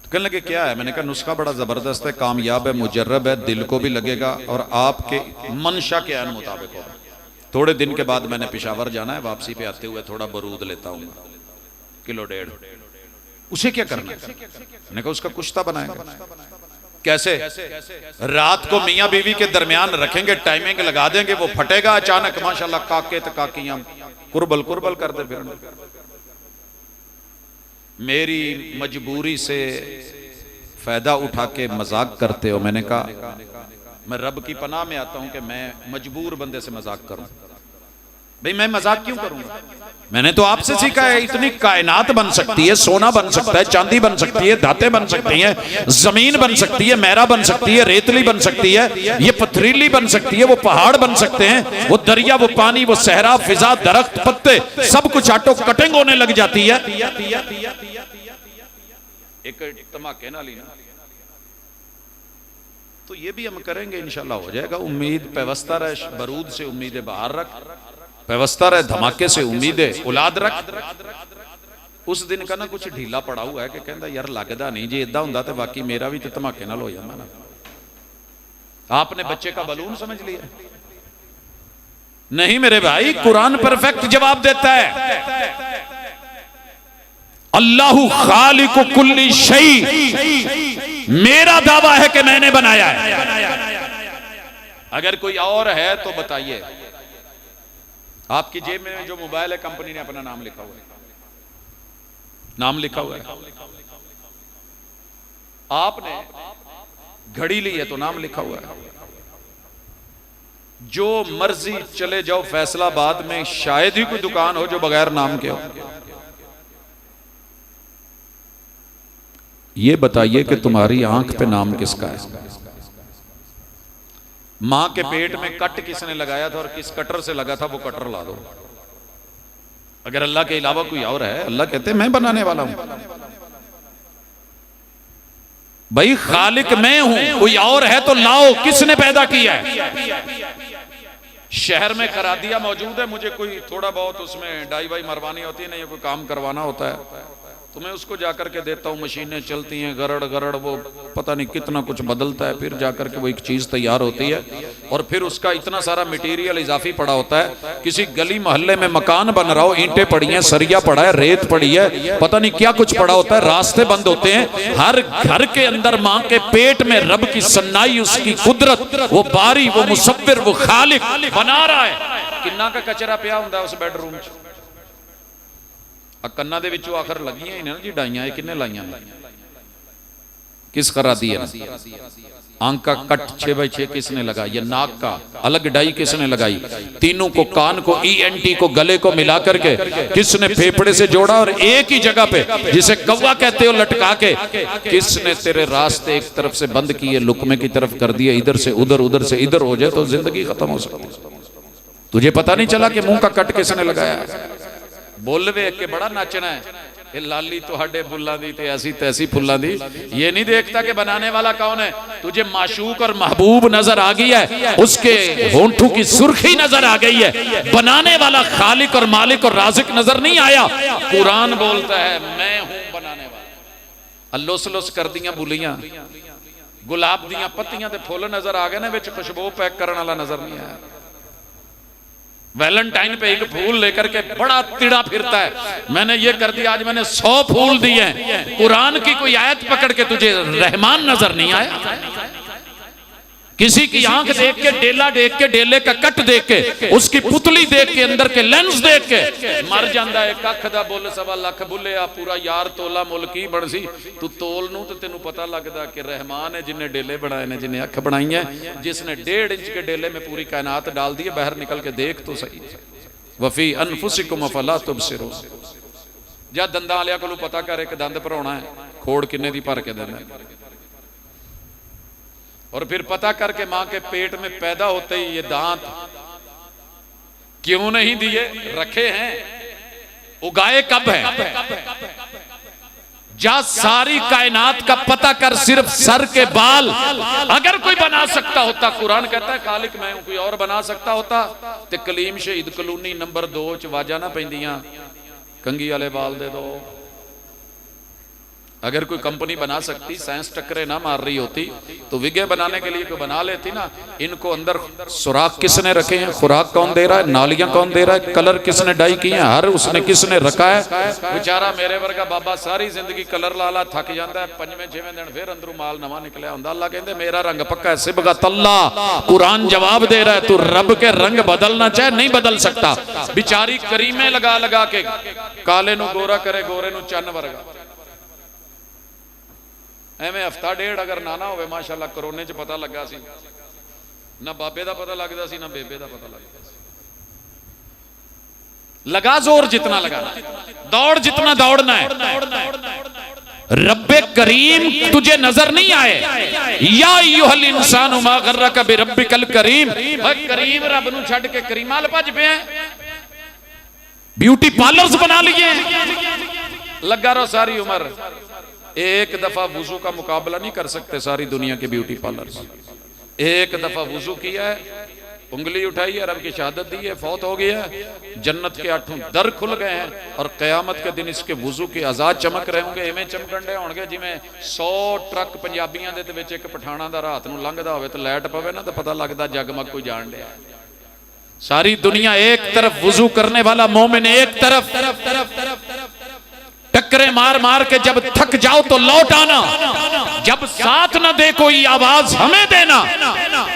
A: कहने लगे क्या है? मैंने कहा नुस्खा बड़ा जबरदस्त है, कामयाब है, मुजर्रब है, दिल को भी लगेगा और आपके मंशा के अन मुताबिक होगा। थोड़े दिन के बाद मैंने पेशावर जाना है, वापसी पे आते हुए थोड़ा बरूद लेता हूँ, 1.5 किलो। उसे क्या करना है? मैंने कहा उसका कुश्ता बनाएगा। कैसे? रात को मियाँ बीवी के दरमियान रखेंगे, टाइमिंग लगा देंगे, वो फटेगा अचानक, माशाल्लाह काके तो काकियां कुर्बल कुर्बल करते फिर। मेरी मजबूरी से फायदा उठा के मजाक करते हो। मैंने कहा मैं रब की पनाह में आता हूं कि मैं मजबूर बंदे से मजाक करूं। भाई मैं मजाक क्यों करूंगा? मैंने तो आपसे सीखा है। इतनी कायनात बन सकती है, सोना बन सकता है, चांदी बन सकती है, धातें बन सकती हैं, जमीन बन सकती है, मेरा बन सकती है, रेतली बन सकती है, ये पथरीली बन सकती है, वो पहाड़ बन सकते हैं, वो दरिया, वो पानी, वो सहरा, फिजा, दरख्त, पत्ते, सब कुछ ऑटो कटिंग होने लग जाती है। एक धमाके ना लीना तो ये भी हम करेंगे इंशाल्लाह, हो जाएगा। उम्मीद पेवस्ता रहे, बरूद से उम्मीदें बाहर रख, पेवस्ता रहे, धमाके से उम्मीदें औलाद रख। उस दिन का ना कुछ ढीला पड़ा हुआ है कि कहता यार लगदा नहीं जी इदा हुंदा ते बाकी मेरा भी तो धमाके नाल हो जांदा ना। आपने बच्चे का बलून समझ लिया? नहीं मेरे भाई, कुरान परफेक्ट जवाब देता है। अल्लाहु खालिकु कुल्ली शै, मेरा दावा है कि मैंने बनाया है। अगर कोई और है तो बताइए। आपकी जेब में जो मोबाइल है कंपनी ने अपना नाम लिखा हुआ है, नाम लिखा हुआ है। आपने घड़ी ली है तो नाम लिखा हुआ है। जो मर्जी चले जाओ फैसलाबाद में, शायद ही कोई दुकान हो जो बगैर नाम के हो। ये बताइए कि तुम्हारी आंख पे नाम किसका है? मां के पेट में कट किसने लगाया था और किस कटर से लगा था, वो कटर ला दो। अगर अल्लाह के अलावा कोई और है, अल्लाह कहते मैं बनाने वाला हूं। भाई खालिक मैं हूं, कोई और है तो लाओ, किसने पैदा किया है? शहर में करा दिया मौजूद है, मुझे कोई थोड़ा बहुत उसमें डाई वाई मरवानी होती है, नहीं कोई काम करवाना होता है तो मैं उसको जाकर के देता हूँ। मशीनें चलती हैं, गरड़ गरड़, वो पता नहीं कितना कुछ बदलता है, फिर जाकर के वो एक चीज तैयार होती है और फिर उसका इतना सारा मटेरियल इजाफी पड़ा होता है। किसी गली मोहल्ले में मकान बन रहा हो, ईंटें पड़ी हैं, सरिया पड़ा है, रेत पड़ी है, पता नहीं क्या कुछ पड़ा होता है, रास्ते बंद होते हैं। हर घर के अंदर मां के पेट में रब की सन्नाई, उसकी कुदरत, वो बारी, वो मुसव्विर, वो खालिक बना रहा है। किन्ना का कचरा पिया हुंदा उस बेडरूम च। कन्ना दे विचों आखिर लगियां ही ना जी डाइयां, ये किन्ने लाइयां? किस करा दी है? आंख का कट 6x6 किसने लगाई? ये नाक का अलग डाई किसने लगाई? तीनों को, कान को, ENT को, गले को मिला करके किसने फेफड़े से जोड़ा और एक ही जगह पे, जिसे कौवा कहते हो, लटका के किसने तेरे रास्ते एक तरफ से बंद किए, लुकमे की तरफ कर दिए, इधर से उधर, उधर से इधर हो जाए तो जिंदगी खत्म हो सकती है। तुझे पता नहीं चला कि मुंह का कट किसने लगाया? बुल वेख के बड़ा नाचना है, ये लाली तुहाडे बुल्लां दी ते ऐसी तैसी फुल्लां दी। ये नहीं देखता कि बनाने वाला कौन है। तुझे माशूक और महबूब नजर आ गई है, उसके होंठों की सुर्खी नजर आ गई है, बनाने वाला खालिक और मालिक और राज़िक नजर नहीं आया। कुरान बोलता है मैं हूं बनाने वाला। लुस लुस कर दियां बुलियां, गुलाब दियां पत्तियां ते फुल नजर आ गए ने, विच खुशबू पैक करने वाला नजर नहीं आया। वैलेंटाइन पे एक फूल लेकर के बड़ा तिड़ा फिरता है, मैंने ये कर दिया, आज मैंने 100 फूल दिए हैं। कुरान की कोई आयत पकड़ के तुझे रहमान नजर नहीं आया। किसी की आंख देख के, डेला देख के, डेले का कट देख के, उसकी पुतली देख के, अंदर के लेंस देख के मर जाता है। कख दा बुल 1.25 लाख बुले आ, पूरा यार तोला मुल की बन सी। तू तोल नू तो तेनू पता लगता कि रहमान है जिन्हें डेले बनाए ने, जिन्हें अख बनाई है, जिसने 1.5 इंच के डेले में पूरी कायनात डाल दी है। बाहर निकल के देख तो सही। वफी अनफुसिकुम अफला तुबसिरून। जा दंदां वालियां कोलों पता कर, एक दंद भराउणा है, खोड़ किन्ने दी भर के देना, और फिर पता करके मां के पेट में पैदा होते ही ये दांत क्यों नहीं दिए, रखे हैं, उगाए कब है? जा सारी कायनात का पता कर, सिर्फ सर के बाल। अगर कोई बना सकता होता, कुरान कहता है खालिक मैं हूं, कोई और बना सकता होता ते कलीम शहीद कलोनी नंबर 2 च वाजा ना पैंदियां, कंगी वाले बाल दे दो। अगर कोई कंपनी बना सकती, साइंस टक्करे ना मार रही होती तो विगे बनाने के लिए कोई बना लेती ना। इनको अंदर सुराख किसने रखे हैं? खुराक कौन दे रहा है? नालियां कौन दे रहा है? कलर किसने डाई किए हैं? हर उसने किसने रखा है? बेचारा मेरे वर्गा बाबा सारी जिंदगी कलर ला थक जाता है, 5वें-6वें दिन फिर अंदरों माल नवा निकलिया हुंदा। अल्लाह कहते मेरा रंग पक्का है, सिबगत अल्लाह। कुरान जवाब दे रहा है, तू रब के रंग बदलना चाहे नहीं बदल सकता। बेचारी करीमे लगा लगा के काले नू गोरा करे, गोरे नू चन्न वर्गा। एवें हफ्ता 1.5 अगर ना हो, माशाअल्लाह कोरोने च पता लगा सी, ना बाबे का पता लगता सी, ना बेबे का पता लगता सी। लगा जोर जितना लगाना, दौड़ जितना दौड़ना है। रब्बे करीम तुझे नजर नहीं आए? या अय्युहल इंसानु मा गर्रका बिरब्बिकल करीम। करीम रब नू छड्ड के करीमाल भज पे ब्यूटी पार्लर्स बना लिए, लगा रहो सारी उम्र। एक दफा वुजू का मुकाबला नहीं कर सकते सारी दुनिया के ब्यूटी पार्लर। एक दफा वुजू किया है, उंगली उठाई है, रब की शहादत दी है, फौत हो गया है, जन्नत के 8 दर खुल गए हैं और कयामत के दिन इसके वुजू के आजाद चमक रहे होंगे। इवें चमकण डे होणगे जिवें 100 ट्रक पंजाबियां दे विच एक पठाणा दा रात नूं लंघदा होवे तो लाइट पवे ना तो पता लगदा जगमग कोई जान डया। सारी दुनिया एक तरफ वुजू करने वाला मोमिन, एक तरफ टक्करे मार मार के जब थक जाओ तो लौट आना, जब साथ ना दे कोई आवाज हमें देना,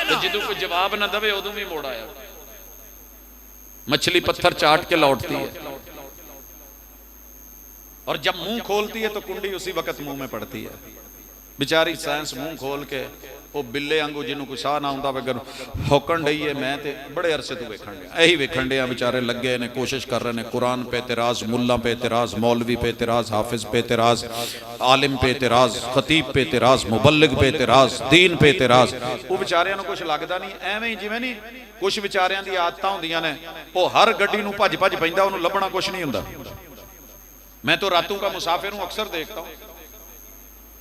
A: तो जिदू कोई जवाब ना दे उदू भी मोड़ आया। मछली पत्थर चाट के लौटती है और जब मुंह खोलती है तो कुंडी उसी वक्त मुंह में पड़ती है। बेचारी साइंस मुंह खोल के वो बिल्ले वांगू जिन्हों कोई साह ना आउंदा वगर होकन डई है। मैं ते बड़े अरसे तो वेखण दिया, यही वेखण दिया बेचारे लगे ने, कोशिश कर रहे ने, कुरान पे एतराज, मुल्ला पे एतराज, मौलवी पे एतराज, हाफिज पे एतराज, आलिम पे एतराज, खतीब पे एतराज, मुबल्लिग पे एतराज, दीन पे एतराज। वो बेचारियां नूं कुछ लगदा नहीं, एवें ही जिवें नहीं कुछ बेचारियां दी आदतां हुंदियां ने, वो हर गड्डी नूं भज भज पैंदा, उहनूं लभना कुछ नहीं हुंदा। मैं तो रातों का मुसाफिर हूं, अक्सर देखता हूं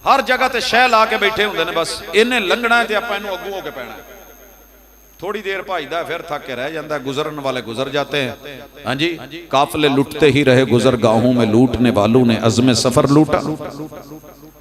A: हर जगह ते शह ला के बैठे होंगे ने, बस इन्हें लंघना है तो आप इन्हों अगू होके पैना। थोड़ी देर भाजदा फिर थक के रह जाता है, गुजरन वाले गुजर जाते हैं। हाँ जी, काफले लुटते ही रहे गुजर गाहों में, लूटने वालों ने अज़्म सफर लूटा।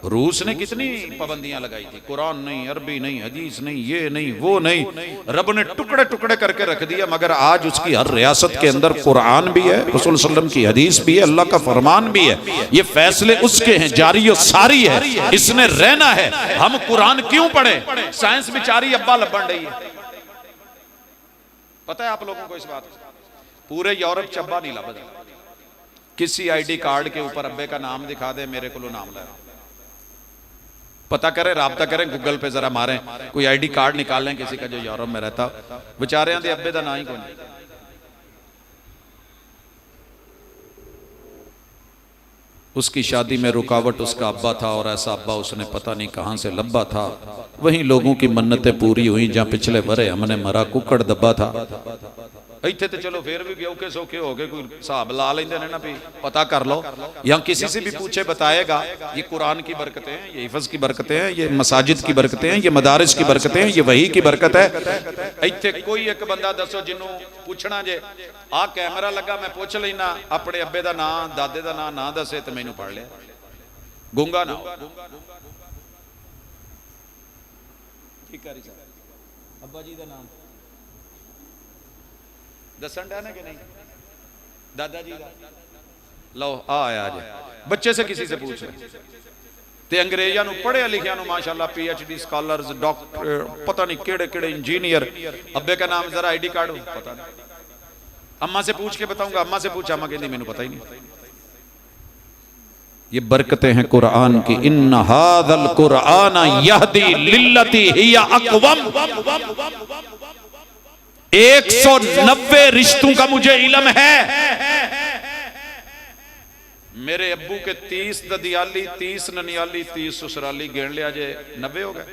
A: रूस ने कितनी पाबंदियां लगाई थी, कुरान नहीं, अरबी नहीं, हदीस नहीं, ये नहीं, वो नहीं, रब ने टुकड़े टुकड़े करके रख दिया। मगर आज उसकी हर रियासत के अंदर कुरान भी है, रसूल सल्लल्लाहु अलैहि वसल्लम की हदीस भी है, अल्लाह का फरमान भी है। ये फैसले उसके हैं, जारी और सारी है, इसने रहना है। हम कुरान क्यों पढ़े? साइंस बेचारी अब्बा लबन रही है। पता है आप लोगों को इस बात, पूरे यूरोप च अब्बा नहीं लभदा। किसी आईडी कार्ड के ऊपर अब्बे का नाम दिखा दे, मेरे को नाम ले, पता करें, राब्ता करें, गूगल पे जरा मारें, कोई आईडी कार्ड निकालें किसी का जो यूरोप में रहता, बेचारे दे अब्बे का ना ही कोई। उसकी शादी में रुकावट उसका अब्बा था, और ऐसा अब्बा उसने पता नहीं कहां से लब्बा था। वहीं लोगों की मन्नतें पूरी हुई जहां पिछले बरे हमने मरा कुकड़ दब्बा था। इत्थे तो चलो फिर भी औखे सौखे हो गए, कोई हिसाब ला लेंदे ने ना, भी पता कर लो, या किसी से भी पूछे बताएगा। ये कुरान की बरकतें हैं, ये हिफ्ज़ की बरकतें हैं, ये मसाजिद की बरकतें हैं, ये मदारिस की बरकतें हैं, ये वही की बरकत है। इत्थे कोई एक बंदा दसो जिन्हों पूछना जे आ कैमरा लगा, मैं पूछ लेना अपने अब्बे का नाम, दादे का नाम ना दसे तो मैनू पढ़ लिया, गूंगा ना हो। अब्बा जी का नाम दसन डा ना कि नहीं, दादाजी का लो आया जे बच्चे से किसी से पूछ रहे ते अंग्रेजा नूं पढ़िया लिखिया नूं माशाअल्लाह PhD स्कॉलर्स, डॉक्टर, पता नहीं केड़े केड़े इंजीनियर। अब्बे का नाम जरा आईडी कार्ड पता नहीं, अम्मा से पूछ के बताऊंगा। अम्मा से पूछा, अम्मा कहती मैनू पता ही नहीं। ये बरकतें हैं कुरान की। इन्ना हाज़ल कुरान यहदी लिल्लती हिया अक़वम। 190 रिश्तों का मुझे इल्म है। मेरे अब्बू के 30 ददियाली, 30 ननियाली, 30 ससुराली, गिन लिया जे 90 हो गए।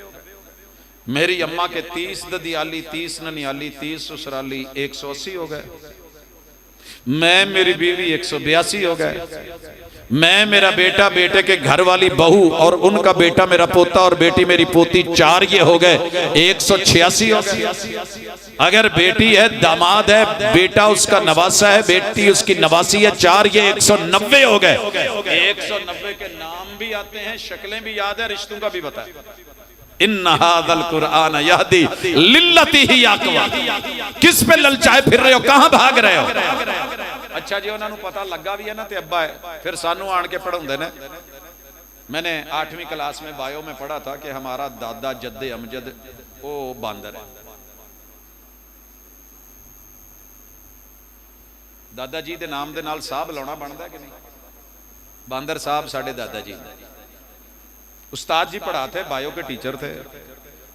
A: मेरी अम्मा के 30 ददियाली, 30 ननियाली, 30 ससुराली, 180 हो गए। मैं मेरी बीवी 182 हो गए। मैं, मेरा बेटा, बेटे के घर वाली बहू और उनका बेटा मेरा पोता और बेटी मेरी पोती, 4 ये हो गए, 186 हो गए। अगर बेटी है, दामाद है, बेटा उसका नवासा है, बेटी उसकी नवासी है, 4 ये 190 हो गए। 190 के नाम भी आते हैं, शक्लें भी याद है, रिश्तों का भी पता है। इन्ना हाज़ल कुरान यहदी लिल्लती ही अक़वम। किस पे ललचाए फिर रहे हो, कहां भाग रहे हो? अच्छा जी, उन्होंने पता लगा भी है ना, ते अब्बा है, फिर सानू आन के पढ़ाउंदे ने। मैंने 8वीं क्लास में बायो में पढ़ा था कि हमारा दादा जद्दे अमजद वो बांदर है। दादा जी के नाम के नाल साहब लाना बनता कि नहीं? बांदर साहब साडे दादा जी उस्ताद जी पढ़ाते, बायो के टीचर थे।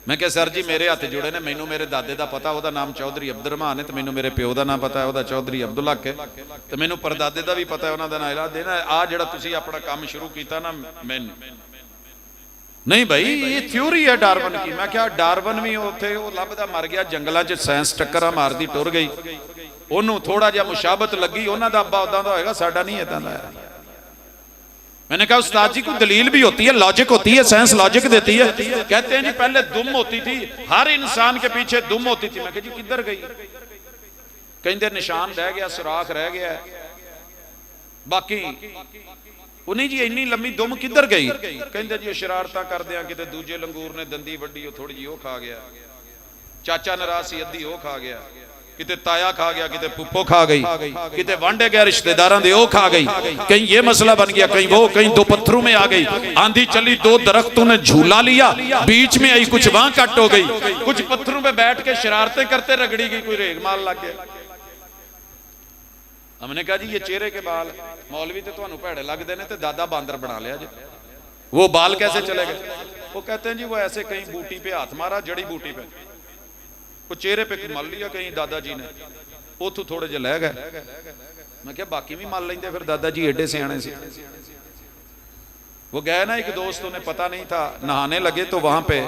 A: मैं क्या सर जी मेरे हाथ जुड़े ने, मैनू मेरे दादे का पता, वह नाम चौधरी अब्दुरहमान है, तो मैनू मेरे प्यो का नाम पता है, वह चौधरी अब्दुल हक है, तो मैनू परदादे का भी पता है, उन्होंने नाम देना। आ जिहड़ा तुसीं अपना काम शुरू किया ना, मैनू नहीं भाई, ये थ्योरी है डार्विन की। मैं क्या डार्विन भी उत्थे वो लभदा मर गया जंगलों च, साइंस टक्करा मारदी टुर गई, उन्होंने थोड़ा जिहा मुशाबत लगी, उन्होंने अब्बा उदा दा होएगा, साडा नहीं इदां दा। मैंने कहा उस्ताद जी को दलील भी होती है, लॉजिक होती है, साइंस लॉजिक देती है। कहते हैं जी पहले दुम होती थी, हर इंसान के पीछे दुम होती थी। मैं कहा जी किधर गई? कहते निशान रह गया, सुराख रह गया, बाकी उन्हीं जी इन्नी लंबी दुम किधर गई? कहते जी शरारतां करदे किते दूजे लंगूर ने दंदी वड्डी, थोड़ी जी वो खा गया, चाचा नाराज सी अद्धी वो खा गया, किते ताया खा गया, किते पुप्पो खा गई, किते वांडे गया रिश्तेदारों दे ओ खा गई, कहीं ये मसला बन गया, कहीं वो, कहीं दो पत्थरों में आ गई, आंधी चली, दो दरख्तों ने झूला लिया, बीच में आई, कुछ वहां कट हो गई, कुछ पत्थरों पे बैठ के शरारतें करते रगड़ी गई, कोई रेग माल लग गया। हमने कहा जी ये चेहरे के बाल, मौलवी तो तुहानू भैड़े लगते हैं, तो दादा बांदर बना लिया जी। वो बाल कैसे चले गए? वो कहते हैं जी वो ऐसे कहीं बूटी पे हाथ मारा, जड़ी बूटी पे, वो चेहरे पे मल लिया कहीं दादाजी ने, उथों थोड़े जे लै गए। मैं क्या बाकी भी मल लेंगे, फिर दादाजी एडे सियाने से। वो गए ना, एक दोस्त, उन्हें पता नहीं था, नहाने लगे तो वहां पे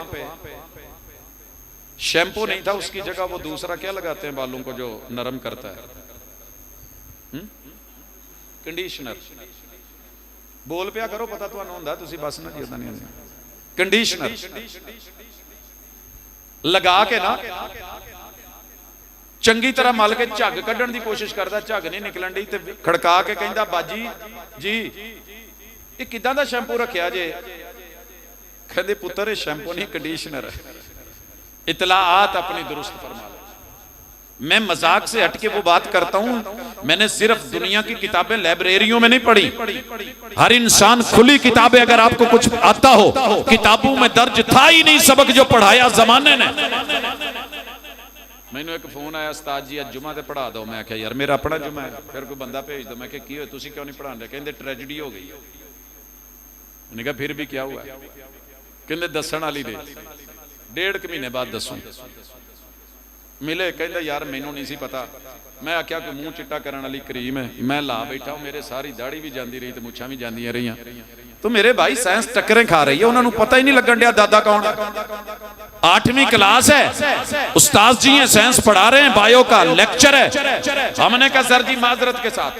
A: शैम्पू नहीं था, उसकी जगह वो दूसरा क्या लगाते हैं बालों को जो नरम करता है, कंडीशनर। बोल पिया करो, पता तुहानू हुंदा, तुसीं बस ना जिदा नहीं। कंडीशनर लगा के ना चंगी तरह मल के झग कढ़ण की कोशिश करता, झग नहीं निकलन दी, ते खड़का के कहंदा बाजी जी ये किदां दा शैंपू रखिया जे? कहंदे पुत्तर ये शैंपू नहीं कंडीशनर है। इतलाआत अपनी दुरुस्त फरमा लो। मैं मजाक से हटके वो बात करता हूं, मैंने सिर्फ दुनिया की किताबें लाइब्रेरियों में नहीं पढ़ी, हर इंसान खुली किताबें, अगर आपको कुछ आता हो, किताबों में दर्ज था ही नहीं सबक जो पढ़ाया जमाने ने। मैंने एक फोन आया, उस्ताद जी अज जुमा ते पढ़ा दो। मैं आख्या यार मेरा अपना जुमा है, फिर कोई बंदा भेज दो। मैं क्या की होया, तुसीं क्यों नहीं पढ़ांदे? कहंदे ट्रेजेडी हो गई। मैंने कहा फिर भी क्या हुआ? कहंदे दस्सण वाली दे, 1.5 महीने बाद दसूं। मिले, कहंदा यार मैनू नहीं सी पता। मैं आख्या कोई मुंह चिट्टा करने वाली क्रीम है, मैं ला बैठा हूं, मेरे सारी दाढ़ी भी जाती रही, तो मुछां भी जांदियां रहियां, तो मेरे भाई साइंस टक्करें खा रही है, उन्होंने पता ही नहीं लगन दिया दादा कौन है। 8वीं क्लास है, उस्ताद जी हैं, साइंस पढ़ा रहे हैं, बायो का लेक्चर है। हमने कहा सर जी माजरत के साथ,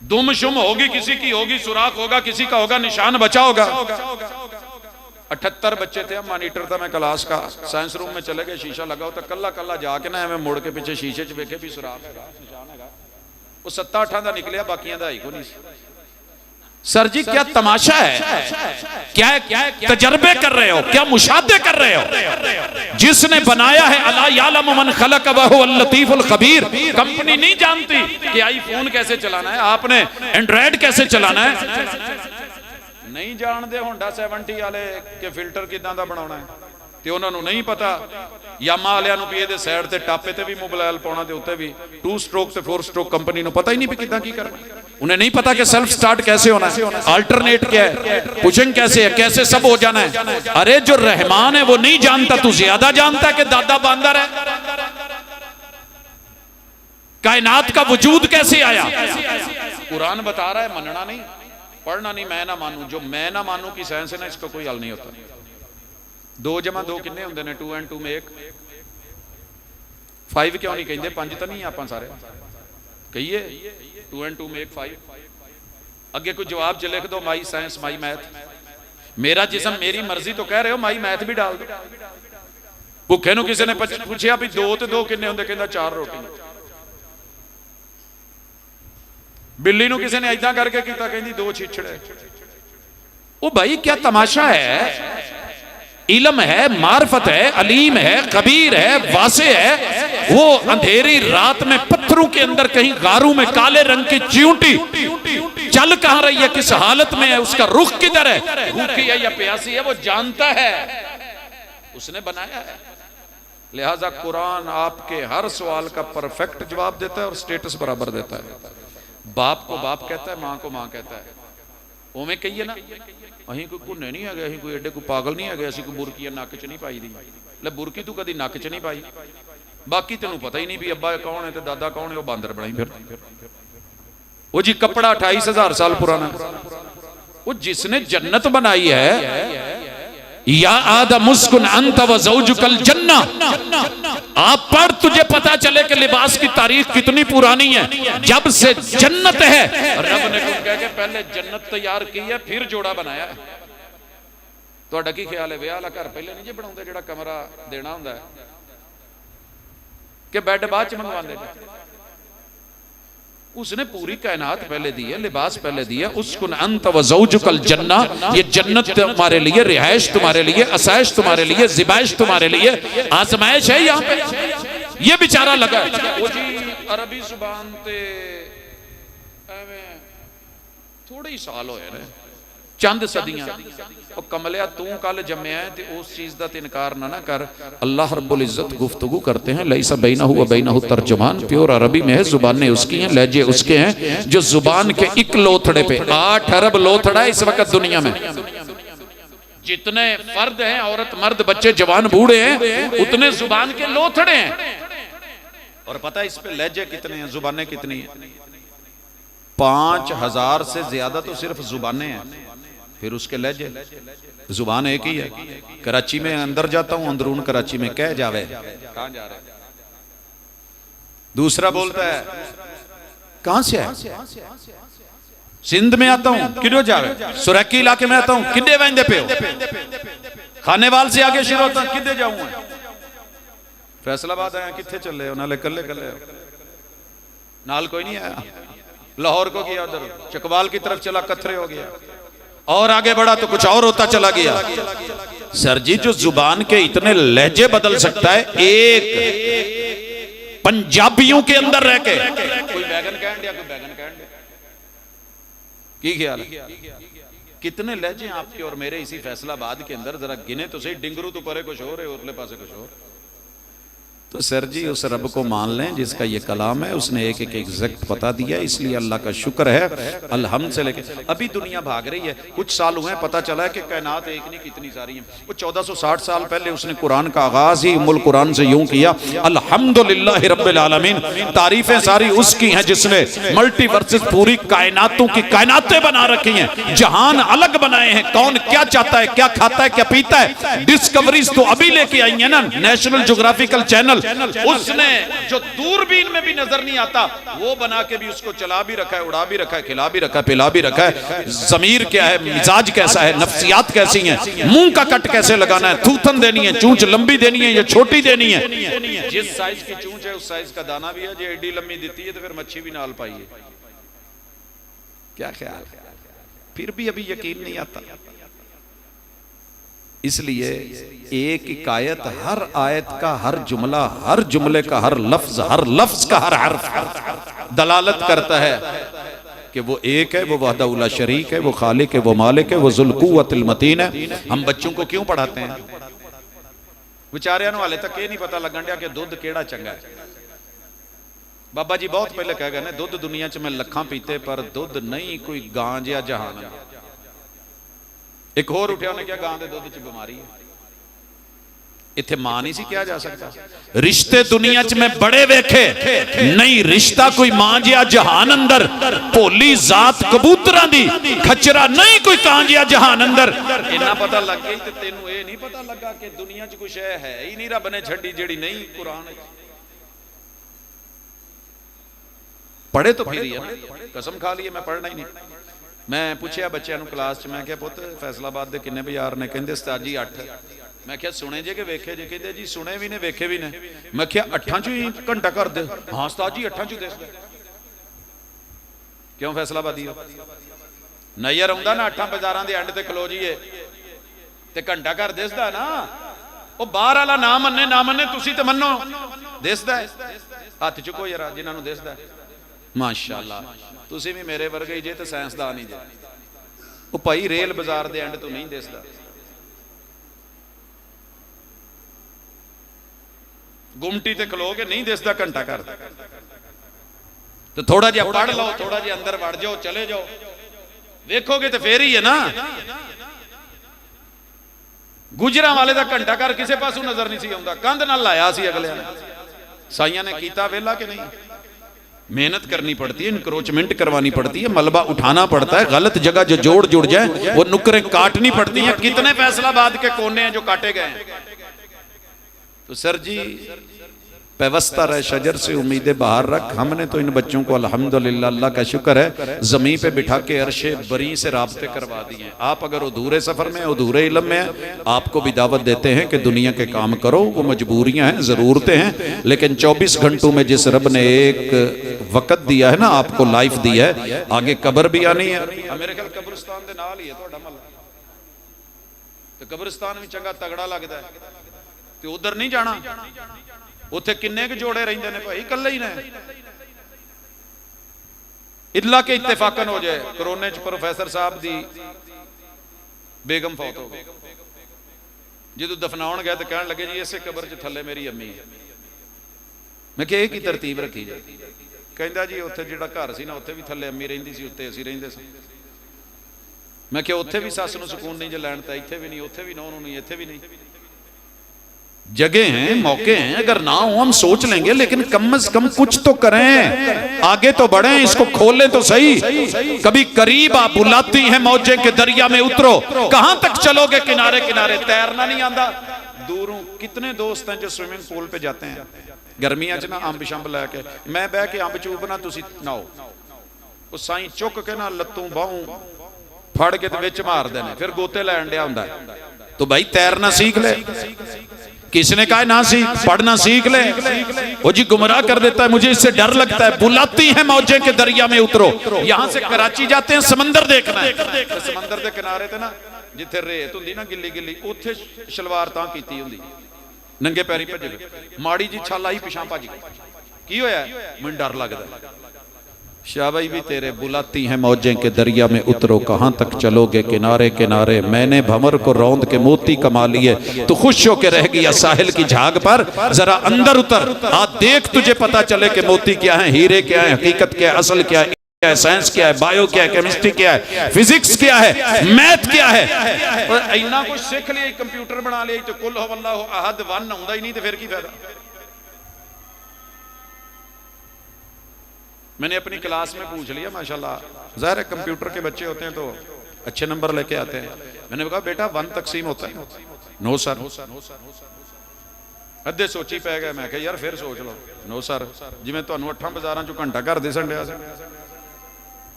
A: दुम शुम होगी, किसी की होगी, सुराख होगा, किसी का होगा, निशान बचा होगा। 78 बच्चे थे, मॉनिटर था मैं क्लास का, साइंस रूम में चले गए, शीशा लगा, तो कल्ला कल्ला जाके ना मैं मुड़ के पीछे शीशे च वेखे भी सुराख है, निशान है, वो 7-8 का निकलिया, बाकियां दा ही कोई नहीं। सर जी क्या तमाशा है, क्या तजर्बे कर रहे हो, क्या मुशाहदे कर रहे हो? जिसने बनाया है अला यालम मन खलक व हुवल लतीफुल खबीर। कंपनी नहीं जानती कि आईफोन कैसे चलाना है, आपने एंड्रॉयड कैसे चलाना है, नहीं जानते। होंडा 70 वाले के फिल्टर किदां दा बनाउणा है, ते उन्हां नूं नहीं पता। यामा वालियां नूं भी इहदे साइड ते टापे ते भी मोबाइल पाउणा, ते उत्ते भी 2 स्ट्रोक ते 4 स्ट्रोक कंपनी नूं पता ही नहीं भी किदां की करना। उन्हें नहीं पता कि सेल्फ स्टार्ट कैसे होना है, अल्टरनेट क्या है, पुशिंग कैसे है, कैसे सब हो जाना है। अरे जो रहमान है वो नहीं जानता, तू ज्यादा जानता है कि दादा बांदर है। कायनात का वजूद कैसे आया? कुरान बता रहा है, मनना नहीं, पढ़ना नहीं, मैं ना मानू। जो मैं ना मानू की साइंस है ना, इसका कोई हल नहीं होता। 2 + 2 कितने होंगे ने? 2 and 2 make 5 क्यों नहीं कहते? 5 तो नहीं आप सारे कहिए 2 and 2 make 5। अगे कोई जवाब च लिख दो, माई साइंस माई मैथ। मेरा जिस्म मेरी मर्जी तो कह रहे हो, माई मैथ भी डाल दो। भुखे नूं किसी ने पूछा भी 2 ते 2 कितने होंगे, कहता 4 रोटी। बिल्ली नूं किसी ने इदां करके किया, कहती 2 छिछड़े। ओ भाई क्या तमाशा है? इल्म है, मार्फत है, अलीम है, कबीर है, वासे है। वो अंधेरी रात में पत्थरों के अंदर कहीं गारों में काले रंग की चींटी चल कहां रही है, किस हालत में है, उसका रुख किधर है, भूखी है या प्यासी है, वो जानता है, उसने बनाया है। लिहाजा कुरान आपके हर सवाल का परफेक्ट जवाब देता है और स्टेटस बराबर देता है। बाप को बाप कहता है, मां को मां कहता है। उवें कहिए ना, अहीं कोई घुन्ने नहीं है, अहीं कोई एडे कोई पागल नहीं है, असीं कोई बुरकी नक च नहीं पाई दी। ले बुरकी तू कदी नक च नहीं पाई, बाकी तेनों पता ही नहीं भी अब्बा कौन है ते दादा कौन है, वो बांदर बनाई फिर। वो जी कपड़ा 28,000 साल पुराना, वो जिसने जन्नत बनाई है, या आदम मुस्कुन अंत व ज़ौजुकल जन्ना। आप पढ़, तुझे पता चले कि लिबास की तारीख कितनी पुरानी है। जब से जन्नत है, रब ने कह के पहले जन्नत तैयार की है, फिर जोड़ा बनाया है। तुहाडा की ख्याल है, विआह वाला घर पहले नहीं जे बनाउंदे, जेड़ा कमरा देना हुंदा है, कि बेड बाद च मंगवांदे ने? उसने पूरी कायनात पहले दी है, लिबास पहले दिया। उसकुन अंत व ज़ौजुकल जन्ना, ये जन्नत तुम्हारे लिए, रिहाइश तुम्हारे लिए, आसाइश तुम्हारे लिए, ज़िबाइश तुम्हारे लिए, आजमाइश है यहाँ पे। ये बेचारा लगा वो जी अरबी जुबान ते थोड़े ही साल होए ने, चंद सदियां। और कमलिया तू कल जम्मिया है ते उस चीज का तो इनकार ना कर। अल्लाह रब्बुल इज्जत गुफ्तगू करते हैं, लैसा बैनहु व बैनहु तर्जुमान, प्योर अरबी में है, जुबानें उसकी हैं, लहजे उसके हैं, जो जुबान के एक लोथड़े पे 8 अरब लोथड़ा है इस वक्त दुनिया में। जितने फर्द हैं, औरत मर्द बच्चे जवान बूढ़े हैं, उतने जुबान के लोथड़े हैं। और पता है इस पे लहजे कितने हैं, जुबानें कितनी हैं? 5000 से ज्यादा तो सिर्फ जुबानें हैं, फिर उसके लहजे। जुबान एक ही है। कराची में अंदर जाता हूं, अंदरून कराची में कह जावे कहां जा रहे, दूसरा बोलता है कहां से है, सिंध में आता हूं किधर जावे, सुरैकी इलाके में आता हूं किधे वेंदे पे हो, खानेवाल से आगे शुरू होता किधे जाऊं, फैसलाबाद आया किथे चले हो, नाले कल्ले कल्ले नाल कोई नहीं आया, लाहौर को गया, उधर चकवाल की तरफ चला, कथरे हो गया, और आगे बढ़ा तो कुछ और होता चला गया। सर जी जो जुबान के इतने लहजे बदल सकता है एक पंजाबियों के अंदर रह के, कोई बैगन कहन दिया, कोई बैगन कहन दिया, की ख्याल है? कितने लहजे आपके और मेरे इसी फैसलाबाद के अंदर, जरा गिने तो सही। डिंगरू तो परे कुछ और है, उरले पासे कुछ और। तो सर जी उस रब को मान लें जिसका ये कलाम है, उसने एक एक एग्जैक्ट पता दिया, इसलिए अल्लाह का शुक्र है। अल्हम्द से लेके अभी दुनिया भाग रही है, कुछ साल हुए हैं, पता चला है कि कायनात एक नहीं कितनी सारी है। वो 1460 साल पहले उसने कुरान का आगाज ही उम्मुल कुरान से यूं किया, अल्हम्दुलिल्लाह रब्बिल आलमीन, तारीफें सारी उसकी हैं जिसने मल्टीवर्सेस पूरी कायनातों की कायनातें बना रखी हैं, जहान अलग बनाए हैं, कौन क्या चाहता है, क्या खाता है, क्या पीता है। डिस्कवरीज तो अभी लेके आई है ना नेशनल ज्योग्राफिकल चैनल, उसने जो दूरबीन में भी नजर नहीं आता वो बना के भी उसको चला भी रखा है, उड़ा भी रखा है, खिला भी रखा है, पिला भी रखा है। जमीर क्या है, मिजाज कैसा है, नफ्सियात कैसी हैं, मुंह का कट कैसे लगाना है, थूथन देनी है, चूंच लंबी देनी है या छोटी देनी है। जिस साइज की चूंच है उस साइज का दाना भी है, जो एडी लंबी देती है तो फिर मच्छी भी नाल पाई है। क्या ख्याल? फिर भी अभी यकीन नहीं आता। इसलिए एक आयत, हर आयत का हर जुमला, हर जुमले का हर लफ्ज का हर हर्फ दलालत करता है कि वो एक है, वो वहदा उला शरीक है, वो खालिक है, वो मालिक है, वो जुल कुव्वतिल मतीन है। हम बच्चों को क्यों पढ़ाते हैं? बेचारियां नूं हाले तक ये नहीं पता लगन दिया कि दुध केड़ा चंगा है। बाबा जी बहुत पहले कह गए ने, दुध दुनिया च मैं लखां पीते पर दुध नहीं कोई गां जिहा जहान। एक होर उठिया, उन्हें क्या गां दे दुध च बीमारी है। इत्थे मां नहीं सी किया जा सकता। रिश्ते दुनिया च मैं बड़े वेखे, नहीं रिश्ता कोई मां जिहा जहान अंदर, भोली जात कबूतरां दी, खचरा नहीं कोई कां जिहा जहान अंदर। इन्ना पता लग गई ते तेनू ये नहीं पता लगा कि दुनिया च कुछ है ही नहीं, रब ने छड्डी जेड़ी नहीं कुरान पढ़े तो फिर ही है ना, कसम खा ली मैं पढ़ना ही नहीं। मैं पूछया बच्चों क्लास च, मैं क्या पुत फैसलाबाद के किन्ने बाजार ने, कहते उस्ताद जी 8। मैं क्या सुने जे कि वेखे जे? कहते जी सुने भी ने वेखे भी ने। मैं क्या 8 चों ही घंटा कर दे? हाँ उस्ताद जी 8 चों दस। क्यों फैसलाबादी हो? नजर आउंदा ना 8 बाजारां दे एंड ते खलो जीए ते घंटा घर दिसदा ना। वो बाहर वाला ना मन्ने ना मन्ने, तुसी ते मन्नो, दिसदा है। हथ चुको जरा जिन्हां नूं दिसदा है। माशाअल्लाह तुसी भी मेरे वर्गे ही जे ते साइंसदान ही जे। वो भाई रेल बाजार दे एंड तो नहीं दिसदा, गुमटी ते खलो के नहीं दिसदा घंटा घर। तो थोड़ा जिहा पढ़ लो, थोड़ा जिहा अंदर वड़ जाओ, चले जाओ, देखोगे तो फिर ही है ना। गुजरा वाले दा घंटा घर किसी पासों नजर नहीं सी आउंदा, कंध नाल लाया सी अगले ने। साइयां ने कीता वेला कि नहीं? मेहनत करनी पड़ती है, इंक्रोचमेंट करवानी पड़ती है, मलबा उठाना पड़ता है, गलत जगह जो जोड़ जुड़ जाए वो नुकरें काटनी पड़ती हैं। कितने फैसलाबाद के कोने हैं जो काटे गए हैं। तो सर जी पैवस्ता रहे शजर से उम्मीदें बाहर रख। हमने तो इन बच्चों को अल्हम्दुलिल्लाह अल्लाह का शुक्र है ज़मीन पे बिठा के अर्शे बरी से राब्ते करवा दिए। आप अगर अधूरे सफ़र में, अधूरे इल्म में हैं, आपको भी दावत देते हैं कि दुनिया के काम करो। वो मजबूरियां हैं, ज़रूरतें हैं, लेकिन 24 घंटों में जिस रब ने एक वक़्त दिया है ना, आपको लाइफ दी है, आगे कब्र भी आनी है। मेरे ख्याल कब्रिस्तान के नाल ही है तुहाडा महल, तो कब्रिस्तान भी चंगा तगड़ा लगता है, तो उधर नहीं जाना। उत्थे किन्ने क जोड़े रहिंदे ने भाई, कल्ले ही ने। इल्ला के इत्तेफाकन हो जाए कोरोने च प्रोफैसर साहब दी बेगम फौत हो गई, जो दफनाउण गए तो कहन लगे जी इसे कबर च थले मेरी अम्मी है। मैं कहा की तरतीब रखी जाए, कहंदा जी उत्थे जिहड़ा घर सी ना उत्थे भी थले अम्मी रहिंदी सी, उत्ते असीं रहिंदे सी। मैं कहा उत्थे भी सस नूं सुकून नहीं जे लैण, तां इत्थे भी नहीं, उत्थे भी नूं नहीं, इत्थे भी नहीं। जगह हैं, मौके हैं, अगर ना हो हम सोच लेंगे, लेकिन कम से कम कुछ तो करें, आगे तो बढ़े, इसको खोलें तो सही। कभी करीब आप बुलाती हैं मौजे के दरिया में उतरो, कहां तक चलोगे किनारे किनारे, तैरना नहीं आंदा। दूरों कितने दोस्त हैं जो स्विमिंग पूल पे जाते हैं गर्मियां च ना, अंब शंब लैके, मैं बह के अंब चूपना, तुसी नाओ, उस साई चुक के ना लत्तों बाहूं फड़ के ते विच मार देने, फिर गोते लैण दिया हुंदा। तो भाई तैरना सीख ले, किसने कहा ना सीख, पढ़ना सीख ले। वो जी गुमराह कर देता है, मुझे इससे डर लगता है। बुलाती है मौजे के दरिया में उतरो, यहां से कराची जाते हैं समंदर देखना है, तो समंदर के किनारे ते ना जिथे रेत हुंदी ना गिल्ली गिल्ली, उत्थे शलवार तां कीती हुंदी, नंगे पैरी भजे, माड़ी जी छल आई पिछां भज गई, की होया, मैनूं डर लगदा। शाबाई भी तेरे, बुलाती हैं मौजें के दरिया में उतरो, कहां तक चलोगे किनारे किनारे, मैंने भंवर को रौंद के मोती कमा लिए, तो खुश होके रह गया साहिल की झाग पर, जरा अंदर उतर, आ देख तुझे पता चले कि मोती क्या है, हीरे क्या है, हकीकत क्या है, असल क्या है, साइंस क्या है, बायो क्या है, केमिस्ट्री क्या है, फिजिक्स क्या है, मैथ क्या है। और इतना कुछ सीख लिया, कंप्यूटर बना लिया, तो कुल हुवल्लाहु अहद वन आउंदा ही नहीं, तो फिर की फायदा। मैंने अपनी क्लास में पूछ लिया, माशाल्लाह ज़ाहिर है कंप्यूटर के बच्चे होते हैं तो अच्छे नंबर लेके आते हैं। मैंने कहा बेटा 1 तकसीम होता है? No sir. अद्धे सोची पै गए, मैं कहा यार फिर सोच लो। नो सर, जिवें तुहानूं 8 बाज़ारां चों घंटा घर दिसण डिया सी,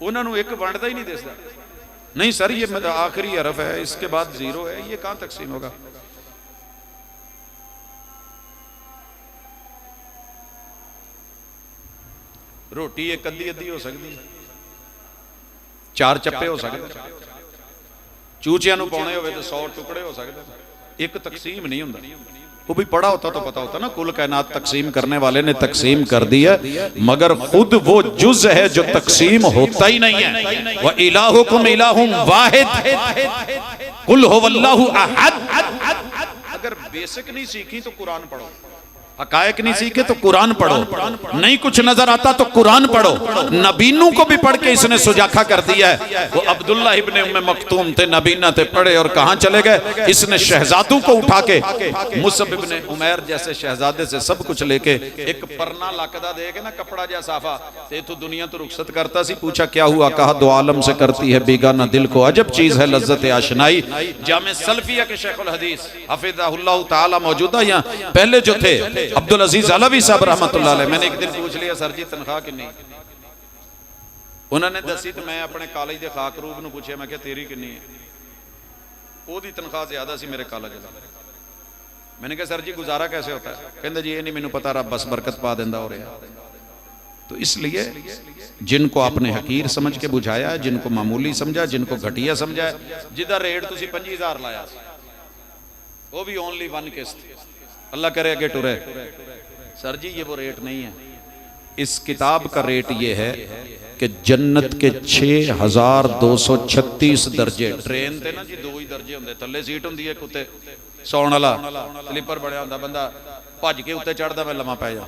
A: उन्हां नूं एक वंडदा ही नहीं दिसदा। नहीं सर ये आखिरी हरफ है, इसके बाद 0 है, ये कहां तकसीम होगा। रोटी एक अद्धी अद्धी हो सकती, 4 चप्पे हो सकते, चूचियां नूं पाउणे होवे तो 100 टुकड़े हो सकते, एक तकसीम नहीं हुंदा। वो भी पढ़ा होता तो पता होता ना, कुल कायनात तकसीम करने वाले ने तकसीम कर दी है, मगर खुद वो जुज है जो तकसीम होता ही नहीं है। व इलाहुकुम इलाहुम वाहिद कुल हुवल्लाहु अहद। अगर बेसिक नहीं सीखी तो कुरान पढ़ो, हकायक नहीं सीखे तो कुरान पढ़ो, नहीं कुछ नजर आता तो कुरान पढ़ो। नबीनों को भी पढ़ के इसने सुजाखा कर दिया है। वो अब्दुल्ला इब्ने उम्मे मक्तूम थे, नबीना थे, पढ़े और कहां चले गए। इसने शहजादों को उठा के मुसअब इब्ने उमैर जैसे शहजादे से सब कुछ लेके एक परना लकदा दे के ना, कपड़ा जैसा साफा ते तो दुनिया तो रुखसत करता सी। पूछा क्या हुआ, कहा दो आलम से करती है बेगाना दिल को, अजब चीज है लज्जत आशनाई। जामे सल्फिया के शेखुल हदीस हफिज़हुल्लाह ताला मौजूदा, यहाँ पहले जो थे अब्दुल अजीज अलवी साहब रहमतुल्लाह अलैह। मैंने एक दिन पूछ लिया सर जी तनख्वाह कितनी, उन्होंने दसी तो मैं अपने कॉलेज के खाकरूब नूं पूछया, मैं क्या तेरी कितनी है, ओदी तनख्वाह ज्यादा सी मेरे कॉलेज दा। मैंने कहा सर जी गुजारा कैसे होता है, कहंदे जी ये नहीं मैनूं पता, रब बस बरकत पा देंदा हो रहा। तो इसलिए जिनको आपने हकीर समझ के बुझाया, जिनको मामूली समझा, जिनको घटिया समझा, जिदा रेट तुसीं 25,000 लाया वो भी ओनली 1 किस्त, अल्लाह करे अगे टुरे। सर जी ये वो रेट नहीं है, इस किताब का रेट ये है कि जन्नत के 6,236 दर्जे। ट्रेन ते ना जी 2 ही दर्जे होंदे, थल्ले सीट हुंदी है, उत्ते सौण वाला स्लीपर बड़ा होंदा, बंदा भज के उत्ते चढ़दा मैं लम्मा पै जा।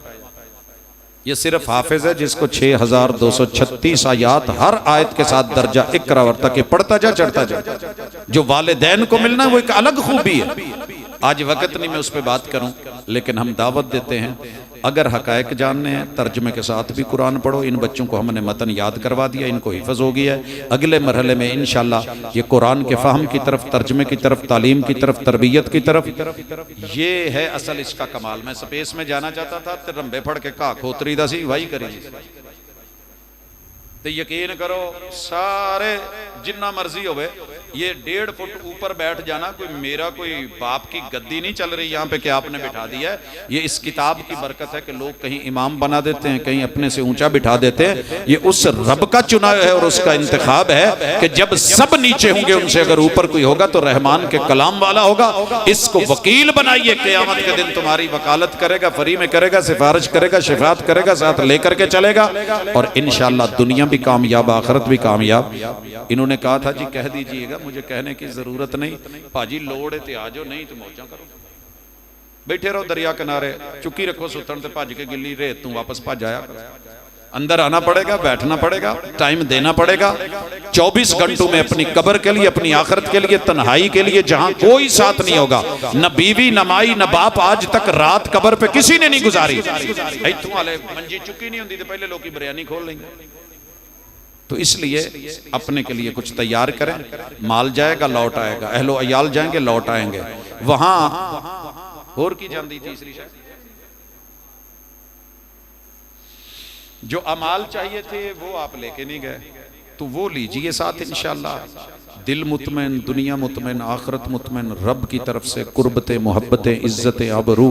A: ये सिर्फ हाफिज है जिसको 6,236 आयात हर आयत के साथ दर्जा इकरा वर्ता के पढ़ता जा, चढ़ता जा। जो वालिदैन को मिलना वो एक अलग खूबी है। आज वक्त नहीं मैं उस पर बात करूं, लेकिन हम दावत देते हैं अगर हकायक जानने हैं तर्जमे के साथ भी कुरान पढ़ो। इन बच्चों को हमने मतन याद करवा दिया, इनको हिफज हो गया है। अगले मरहले में इंशाल्लाह ये कुरान के फ़हम की तरफ, तर्जमे की तरफ, तालीम की तरफ, तरबियत की तरफ, ये है असल इसका कमाल। मैं स्पेस में जाना चाहता था तो रंबे फड़ के घा खोतरी दा सी वही करी, तो यकीन करो सारे जिन्ना मर्जी होवे ये 1.5 फुट ऊपर बैठ जाना, कोई मेरा कोई बाप की गद्दी नहीं चल रही यहाँ पे कि आपने बिठा दिया है। ये इस किताब की बरकत है कि लोग कहीं इमाम बना देते हैं, कहीं अपने से ऊंचा बिठा देते हैं। ये उस रब का चुनाव है और उसका इंतखाब है कि जब सब नीचे होंगे उनसे अगर ऊपर कोई होगा तो रहमान के कलाम वाला होगा। इसको वकील बनाइए, क़यामत के दिन तुम्हारी वकालत करेगा, फ्री में करेगा, सिफारिश करेगा, शिफात करेगा, साथ लेकर के चलेगा और इंशाअल्लाह दुनिया भी कामयाब, आखिरत भी कामयाब। इन्होंने कहा था जी कह दीजिएगा, मुझे कहने की जरूरत नहीं, भाजी लोड़ है ते आ जाओ, नहीं तो मौजा करो, बैठे रहो दरिया किनारे, चुकी रखो सुतन ते भज के गिल्ली रेत तू वापस भज आया। अंदर आना पड़ेगा, बैठना पड़ेगा, टाइम देना पड़ेगा। 24 घंटों में अपनी कब्र के लिए, अपनी आखिरत के लिए, तन्हाई के लिए, जहां कोई साथ नहीं होगा, न बीवी, न माई, न बाप, आज तक रात कब्र पे किसी ने नहीं गुजारी। इत्थों वाले मंजी चुकी नहीं होती तो पहले लोग बिरयानी खोल लेंगे। तो इसलिए अपने के लिए कुछ तैयार करें, माल जाएगा लौट आएगा, अहलो अयाल जाएंगे लौट आएंगे। वहां और की जाती तीसरी शायद जो अमाल चाहिए थे वो आप लेके नहीं गए, तो वो लीजिए साथ इंशाअल्लाह। दिल मुतमैन, दुनिया मुतमैन, आखिरत मुतमैन, रब की तरफ से कुर्बतें, मोहब्बतें, इज्जतें, आबरू,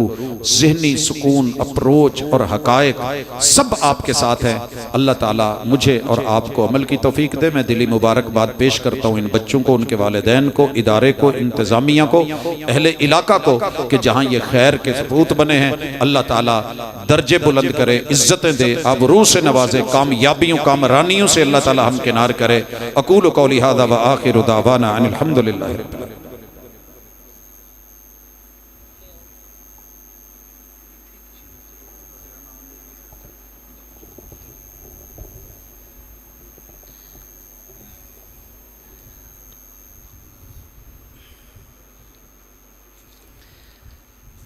A: ज़हनी सुकून, अप्रोच और हकायक सब आपके साथ है। अल्लाह ताला मुझे और आपको अमल की तौफीक दे। मैं दिली मुबारकबाद पेश करता हूँ इन बच्चों को, उनके वालिदैन को, इदारे को, इंतज़ामिया को, अहले इलाका को कि जहाँ ये खैर के सबूत बने हैं, अल्लाह ताला दर्जे बुलंद करे, इज्जतें दे, आबरू से नवाजे, कामयाबियों, कामरानियों से अल्लाह ताला हम किनार करे। अकूलु कौली हाज़ा व आखिरु दावाना अनिल हम्दुलिल्लाहि रब्बिल आलमीन।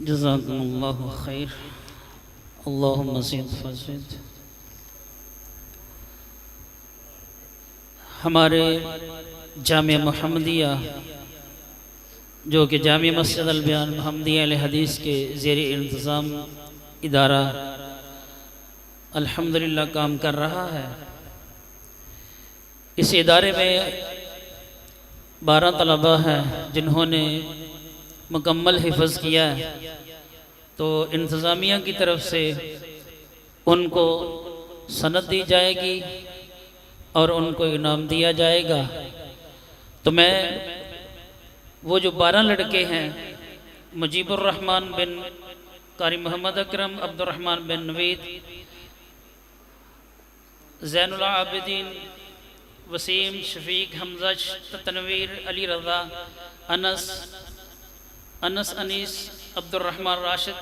B: जज़ाकुमुल्लाहु खैर, अल्लाहुम्मा ज़िद फज़िद। हमारे जामिया मुहम्मदिया जो कि जामिया मस्जिद अल बयान मुहम्मदिया अहले हदीस के ज़ेर इंतज़ाम इदारा अल्हम्दुलिल्लाह काम कर रहा है। इस इदारे में 12 तलबा हैं जिन्होंने मुकम्मल हिफ़्ज़ किया है, तो इंतज़ामिया की तरफ से उनको सनद दी जाएगी और उनको इनाम दिया जाएगा। तो मैं वो जो 12 लड़के हैं, मुजीबुर रहमान बिन कारी मोहम्मद अकरम, अब्दुर्रहमान बिन नवीद, ज़ैनुल आबिदीन, वसीम, शफीक, हमजा, तनवीर, अली रज़ा, अनस अनीस, अब्दुर्रहमान राशिद,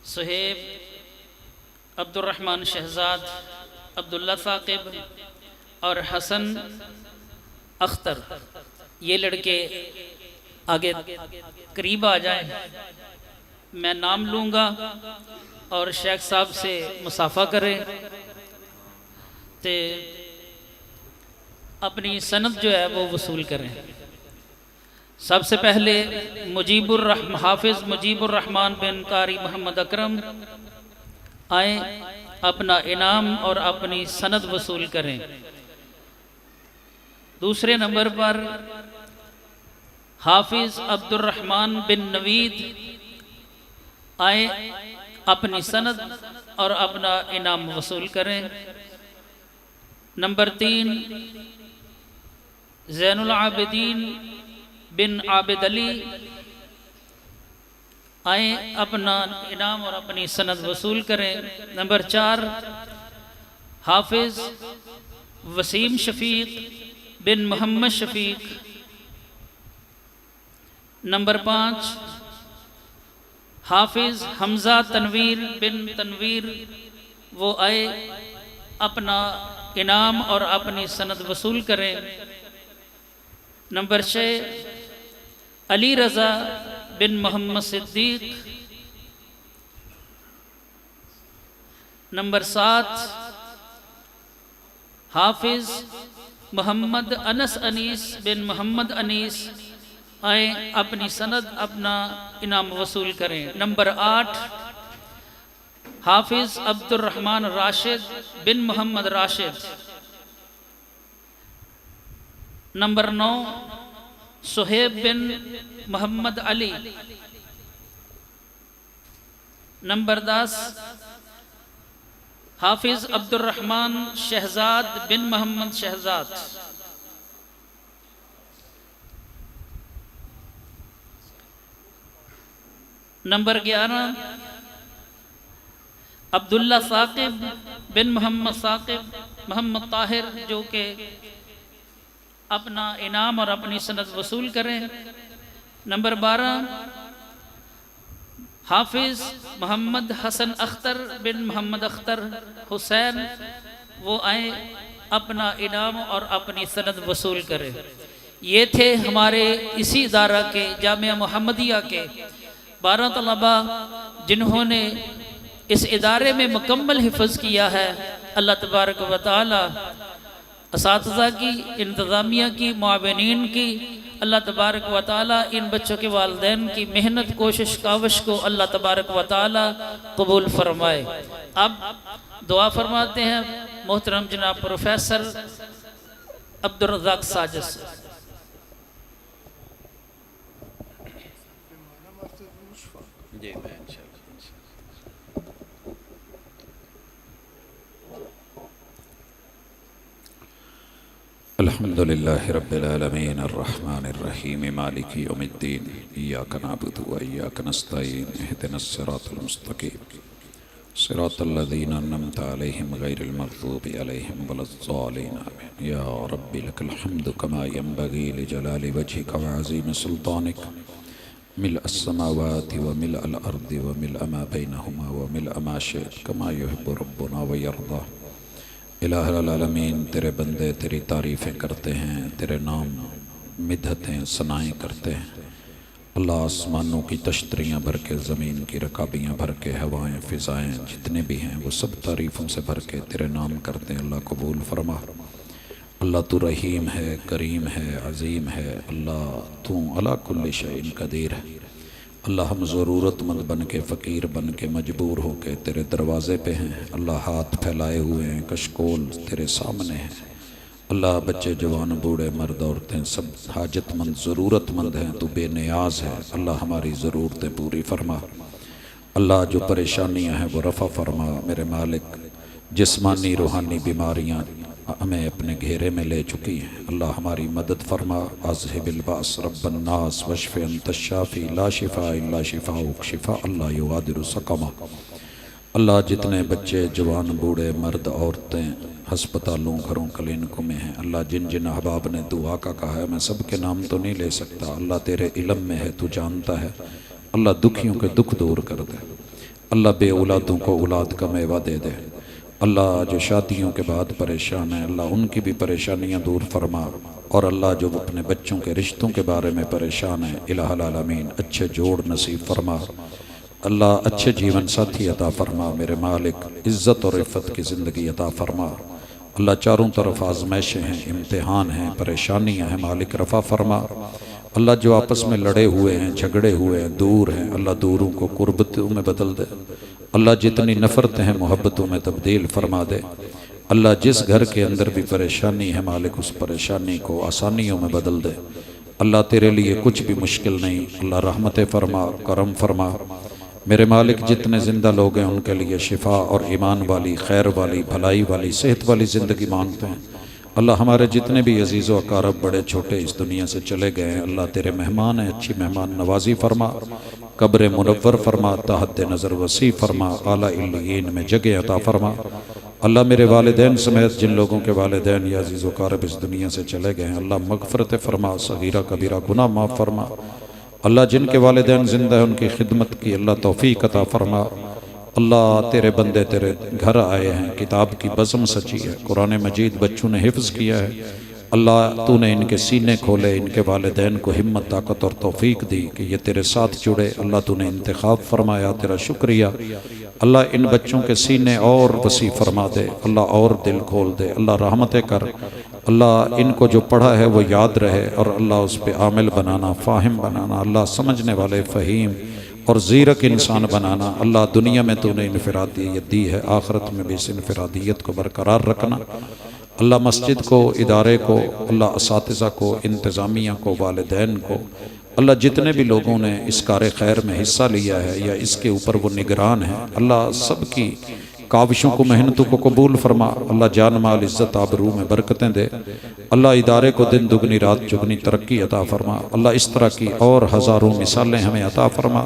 B: सुहेब, अब्दुर्रहमान शहजाद, अब्दुल्ला साकिब और हसन अख्तर, ये लड़के आगे करीब आ जाएं, मैं नाम लूँगा और शेख साहब से मुसाफा करें तो अपनी सनद जो है वो वसूल करें। सबसे पहले हाफिज़ मुजीबुर रहमान बिन कारी मोहम्मद अकरम आए, अपना इनाम और अपनी सनद वसूल करें। दूसरे नंबर पर हाफिज़ अब्दुर्रहमान बिन नवीद आए, अपनी सनद और अपना इनाम वसूल करें। नंबर 3 ज़ैनुल आबिदीन बिन आबिद अली आए, अपना इनाम और अपनी सनद वसूल करें। नंबर 4 हाफिज़ वसीम शफीक बिन मोहम्मद शफीक। नंबर 5 हाफिज़ हमजा तनवीर बिन तनवीर, वो आए, अपना इनाम और अपनी सनद वसूल करें। नंबर 6 अली रज़ा बिन मोहम्मद सिद्दीक। नंबर 7 हाफिज़ मोहम्मद अनस अनीस बिन मोहम्मद अनीस आए, अपनी सनद अपना इनाम वसूल करें। नंबर 8 हाफिज़ अब्दुर्रहमान राशिद बिन मोहम्मद राशिद। नंबर 9 सुहेब बिन मोहम्मद अली। नंबर 10 हाफिज अब्दुल रहमान शहजाद बिन मोहम्मद शहजाद। नंबर 11 अब्दुल्ला साकिब बिन मोहम्मद साकिब मोहम्मद ताहिर, जो कि अपना इनाम और अपनी सनद वसूल करें। नंबर 12 हाफिज मोहम्मद हसन अख्तर बिन मोहम्मद अख्तर हुसैन, वो आए अपना इनाम और अपनी सनद वसूल करें। ये थे हमारे इसी इदारा के जामिया मुहम्मदिया के 12 तलबा जिन्होंने इस इदारे में मुकम्मल हिफ्ज़ किया है। अल्लाह तबारक व तआला असातिज़ा की, इंतज़ामिया की, मुआविनीन की, अल्लाह तबारक व तआला इन बच्चों के वालिदैन की मेहनत, कोशिश, काविश को अल्लाह तबारक व तआला कबूल फरमाए। अब दुआ फरमाते हैं मोहतरम जनाब प्रोफेसर अब्दुल रज़ाक साजिद।
A: अल्हम्दुलिल्लाहि रब्बिल आलमीन अर्रहमानिर रहीम मालिकि यौमिद्दीन इय्याका नअबुदु व इय्याका नस्तईन इहदिनस सिरातल मुस्तकीम सिरातल लज़ीना अन्अमता अलैहिम गैरिल मग़ज़ूबि अलैहिम वलज़्ज़ालिन आमीन। या रब्बि लकल हम्दु कमा यंबगी लिजलालि वजहिका व अज़ीमि सुल्तानिक मिल्अस समावाति व मिल्अल अर्दि व मिल्अ मा बैनहुमा व मिल्अ मा शि'त कमा युहिब्बु रब्बुना व यर्दा। इलाहुल आलमीन, तेरे बंदे तेरी तारीफ़ें करते हैं, तेरे नाम मिदहतें सनाएँ करते हैं। अल्लाह आसमानों की तश्तरियाँ भर के, ज़मीन की रकाबियाँ भर के, हवाएँ फ़िज़ाएँ जितने भी हैं वो सब तारीफ़ों से भर के तेरे नाम करते हैं। अल्लाह कबूल फरमा। अल्लाह तू रहीम है, करीम है, अज़ीम है। अल्लाह तू अला कुल्लि शैइन क़दीर है। अल्लाह हम ज़रूरतमंद बन के, फ़कीर बन के, मजबूर हो के तेरे दरवाज़े पे हैं। अल्लाह हाथ फैलाए हुए हैं, कशकोल तेरे सामने हैं। अल्लाह बच्चे, जवान, बूढ़े, मर्द, औरतें सब हाजतमंद, ज़रूरतमंद हैं। तू बेनियाज है। अल्लाह हमारी ज़रूरतें पूरी फरमा। अल्लाह जो परेशानियाँ हैं वो रफ़ा फरमा। मेरे मालिक, जिस्मानी रूहानी बीमारियाँ हमें अपने घेरे में ले चुकी हैं। अल्लाह हमारी मदद फरमा। अज़हिबिल बास रब्बन नास वश्फ़ि अंतश शाफ़ी ला शिफ़ा इल्ला शिफ़ाउक शिफ़ा अल्ला युगादिरु सकमा। अल्लाह जितने बच्चे, जवान, बूढ़े, मर्द, औरतें हस्पतालों, घरों, क्लिनिकों में हैं, अल्लाह जिन जिन अहबाब ने दुआ का कहा है, मैं सब के नाम तो नहीं ले सकता। अल्लाह तेरे इल्म में है, तू जानता है। अल्लाह दुखियों के दुख दूर कर दे। अल्लाह बे औलादों को औलाद का मेवा दे दे। अल्लाह जो शादियों के बाद परेशान है, अल्लाह उनकी भी परेशानियां दूर फरमा। और अल्लाह जो अपने बच्चों के रिश्तों के बारे में परेशान है, इलाहुल आलमीन अच्छे जोड़ नसीब फरमा। अल्लाह अच्छे जीवन साथी अता फरमा। मेरे मालिक, इज़्ज़त और इफ़्फ़त की ज़िंदगी अता फरमा। अल्लाह चारों तरफ आजमाइशें हैं, इम्तिहान हैं, परेशानियाँ हैं, मालिक रफ़ा फरमा। अल्लाह जो आपस में लड़े हुए हैं, झगड़े हुए हैं, दूर हैं, अल्लाह दूरों को कुर्बतों में बदल दे। अल्लाह जितनी नफ़रतें हैं मोहब्बतों में तब्दील फरमा दे। अल्लाह जिस घर के अंदर भी परेशानी है, मालिक उस परेशानी को आसानियों में बदल दे। अल्लाह तेरे लिए कुछ भी मुश्किल नहीं। अल्लाह रहमत फरमा, करम फरमा। मेरे मालिक, जितने ज़िंदा लोग हैं उनके लिए शिफा और ईमान वाली, खैर वाली, भलाई वाली, सेहत वाली ज़िंदगी मांगते हैं। अल्लाह हमारे जितने भी अजीज़ व अकारब बड़े छोटे इस दुनिया से चले गए हैं, अल्लाह तेरे मेहमान हैं, अच्छी मेहमान नवाजी फरमा। कब्र मुनव्वर फरमा, ताहत नज़र वसी फरमा, आला इल्लीन में जगह अता फरमा। अल्लाह मेरे वालिदैन समेत जिन लोगों के वालिदैन या अजीज़ व अकारब इस दुनिया से चले गए हैं, अल्लाह मग़फ़िरत फरमा, सगीरा कबीरा गुनाह माफ़ फरमा। अल्लाह जिनके वालिदैन ज़िंदा है उनकी खिदमत की अल्लाह तौफ़ीक़ अता फरमा। अल्लाह तेरे बंदे तेरे घर आए हैं, किताब की बज़म सची है, कुरान मजीद बच्चों ने हिफ्ज़ किया है। अल्लाह तूने इनके सीने खोले, इनके वालिदैन को हिम्मत, ताकत और तौफ़ीक़ दी कि ये तेरे साथ जुड़े। अल्लाह तूने इंतखाब फरमाया, तेरा शुक्रिया। अल्लाह इन बच्चों के सीने और वसी फरमा दे, अल्लाह और दिल खोल दे, अल्लाह रहमतें कर। अल्लाह इनको जो पढ़ा है वो याद रहे और अल्लाह उस पर आमिल बनाना, फ़ाहिम बनाना, अल्लाह समझने वाले, फ़हीम और ज़ीरक इंसान बनाना। अल्लाह दुनिया में तूने इनफरादियत दी है, आखिरत में भी इस इनफरादियत को बरकरार रखना।
C: अल्लाह मस्जिद को, इदारे को, अल्लाह असातिज़ा को, इंतज़ामिया को, वालिदैन को, अल्लाह जितने भी लोगों ने इस कार खैर में हिस्सा लिया है या इसके ऊपर वो निगरान है, अल्लाह सब की काविशों को, मेहनतों को कबूल फरमा। अल्लाह जान माल इज़्ज़त आबरू में बरकतें दे। अल्लाह इदारे को दिन दुगनी रात चुगनी तरक्की अता फरमा। अल्लाह इस तरह की और हज़ारों मिसालें हमें अता फरमा।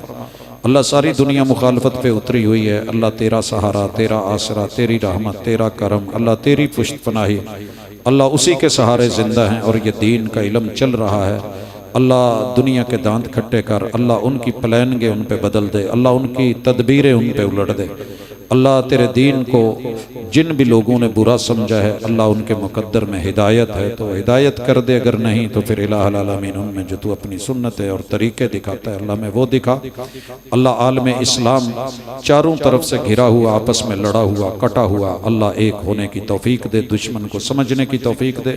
C: अल्लाह सारी दुनिया मुखालफत पे उतरी हुई है, अल्लाह तेरा सहारा, तेरा आसरा, तेरी रहमत, तेरा करम, अल्लाह तेरी पुश्त पनाही, अल्लाह उसी के सहारे ज़िंदा हैं और ये दीन का इल्म चल रहा है। अल्लाह दुनिया के दांत खट्टे कर, अल्लाह उनकी प्लानगे उन पे बदल दे, अल्लाह उनकी तदबीरें उन पे उलट दे। अल्लाह तेरे दीन को जिन भी लोगों ने बुरा समझा है, अल्लाह उनके मुकद्दर में हिदायत है तो हिदायत कर दे, अगर नहीं तो फिर इलाहुल आलमीन उनमें जो तू अपनी सुन्नत है और तरीके दिखाता है, अल्लाह में वो दिखा। अल्लाह आलम इस्लाम चारों तरफ से घिरा हुआ, आपस में लड़ा हुआ, कटा हुआ, अल्लाह एक होने की तौफीक दे, दुश्मन को समझने की तौफीक दे।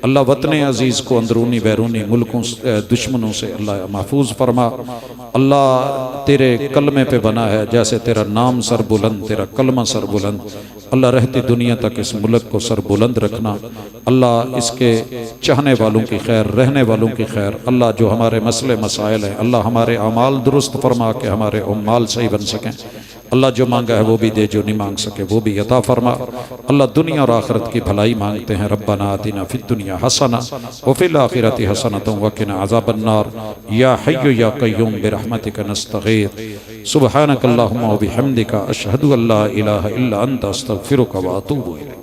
C: अल्लाह वतन अजीज़ को अंदरूनी बैरूनी मुल्कों दुश्मनों से अल्लाह महफूज फरमा। अल्लाह तेरे कलमे पे बना है, जैसे तेरा नाम सर बुलंद, तेरा कलमा सर बुलंद, अल्लाह रहती दुनिया तक इस मुल्क को सर बुलंद रखना। अल्लाह इसके चाहने वालों की खैर, रहने वालों की खैर, अल्लाह जो हमारे मसले मसाइल हैं, अल्लाह हमारे अमाल दुरुस्त फरमा के हमारे उम्माल सही बन सकें। अल्लाह जो मांगा है वो भी दे, जो नहीं मांग सके वो भी अता फरमा। अल्लाह दुनिया और आखिरत की भलाई मांगते हैं। रब्बना आतिना फिद दुनिया हसना व फिल आखिरति हसनतन व क़िना अज़ाबन्नार। या हय्यु या क़य्यूम बिरहमतिका नस्तगीथ। सुब्हानकल्लाहुम्मा व बिहम्दिका अशहदु अल्ला इलाहा इल्ला अंता अस्तगफिरुका व अतूबु इलैक।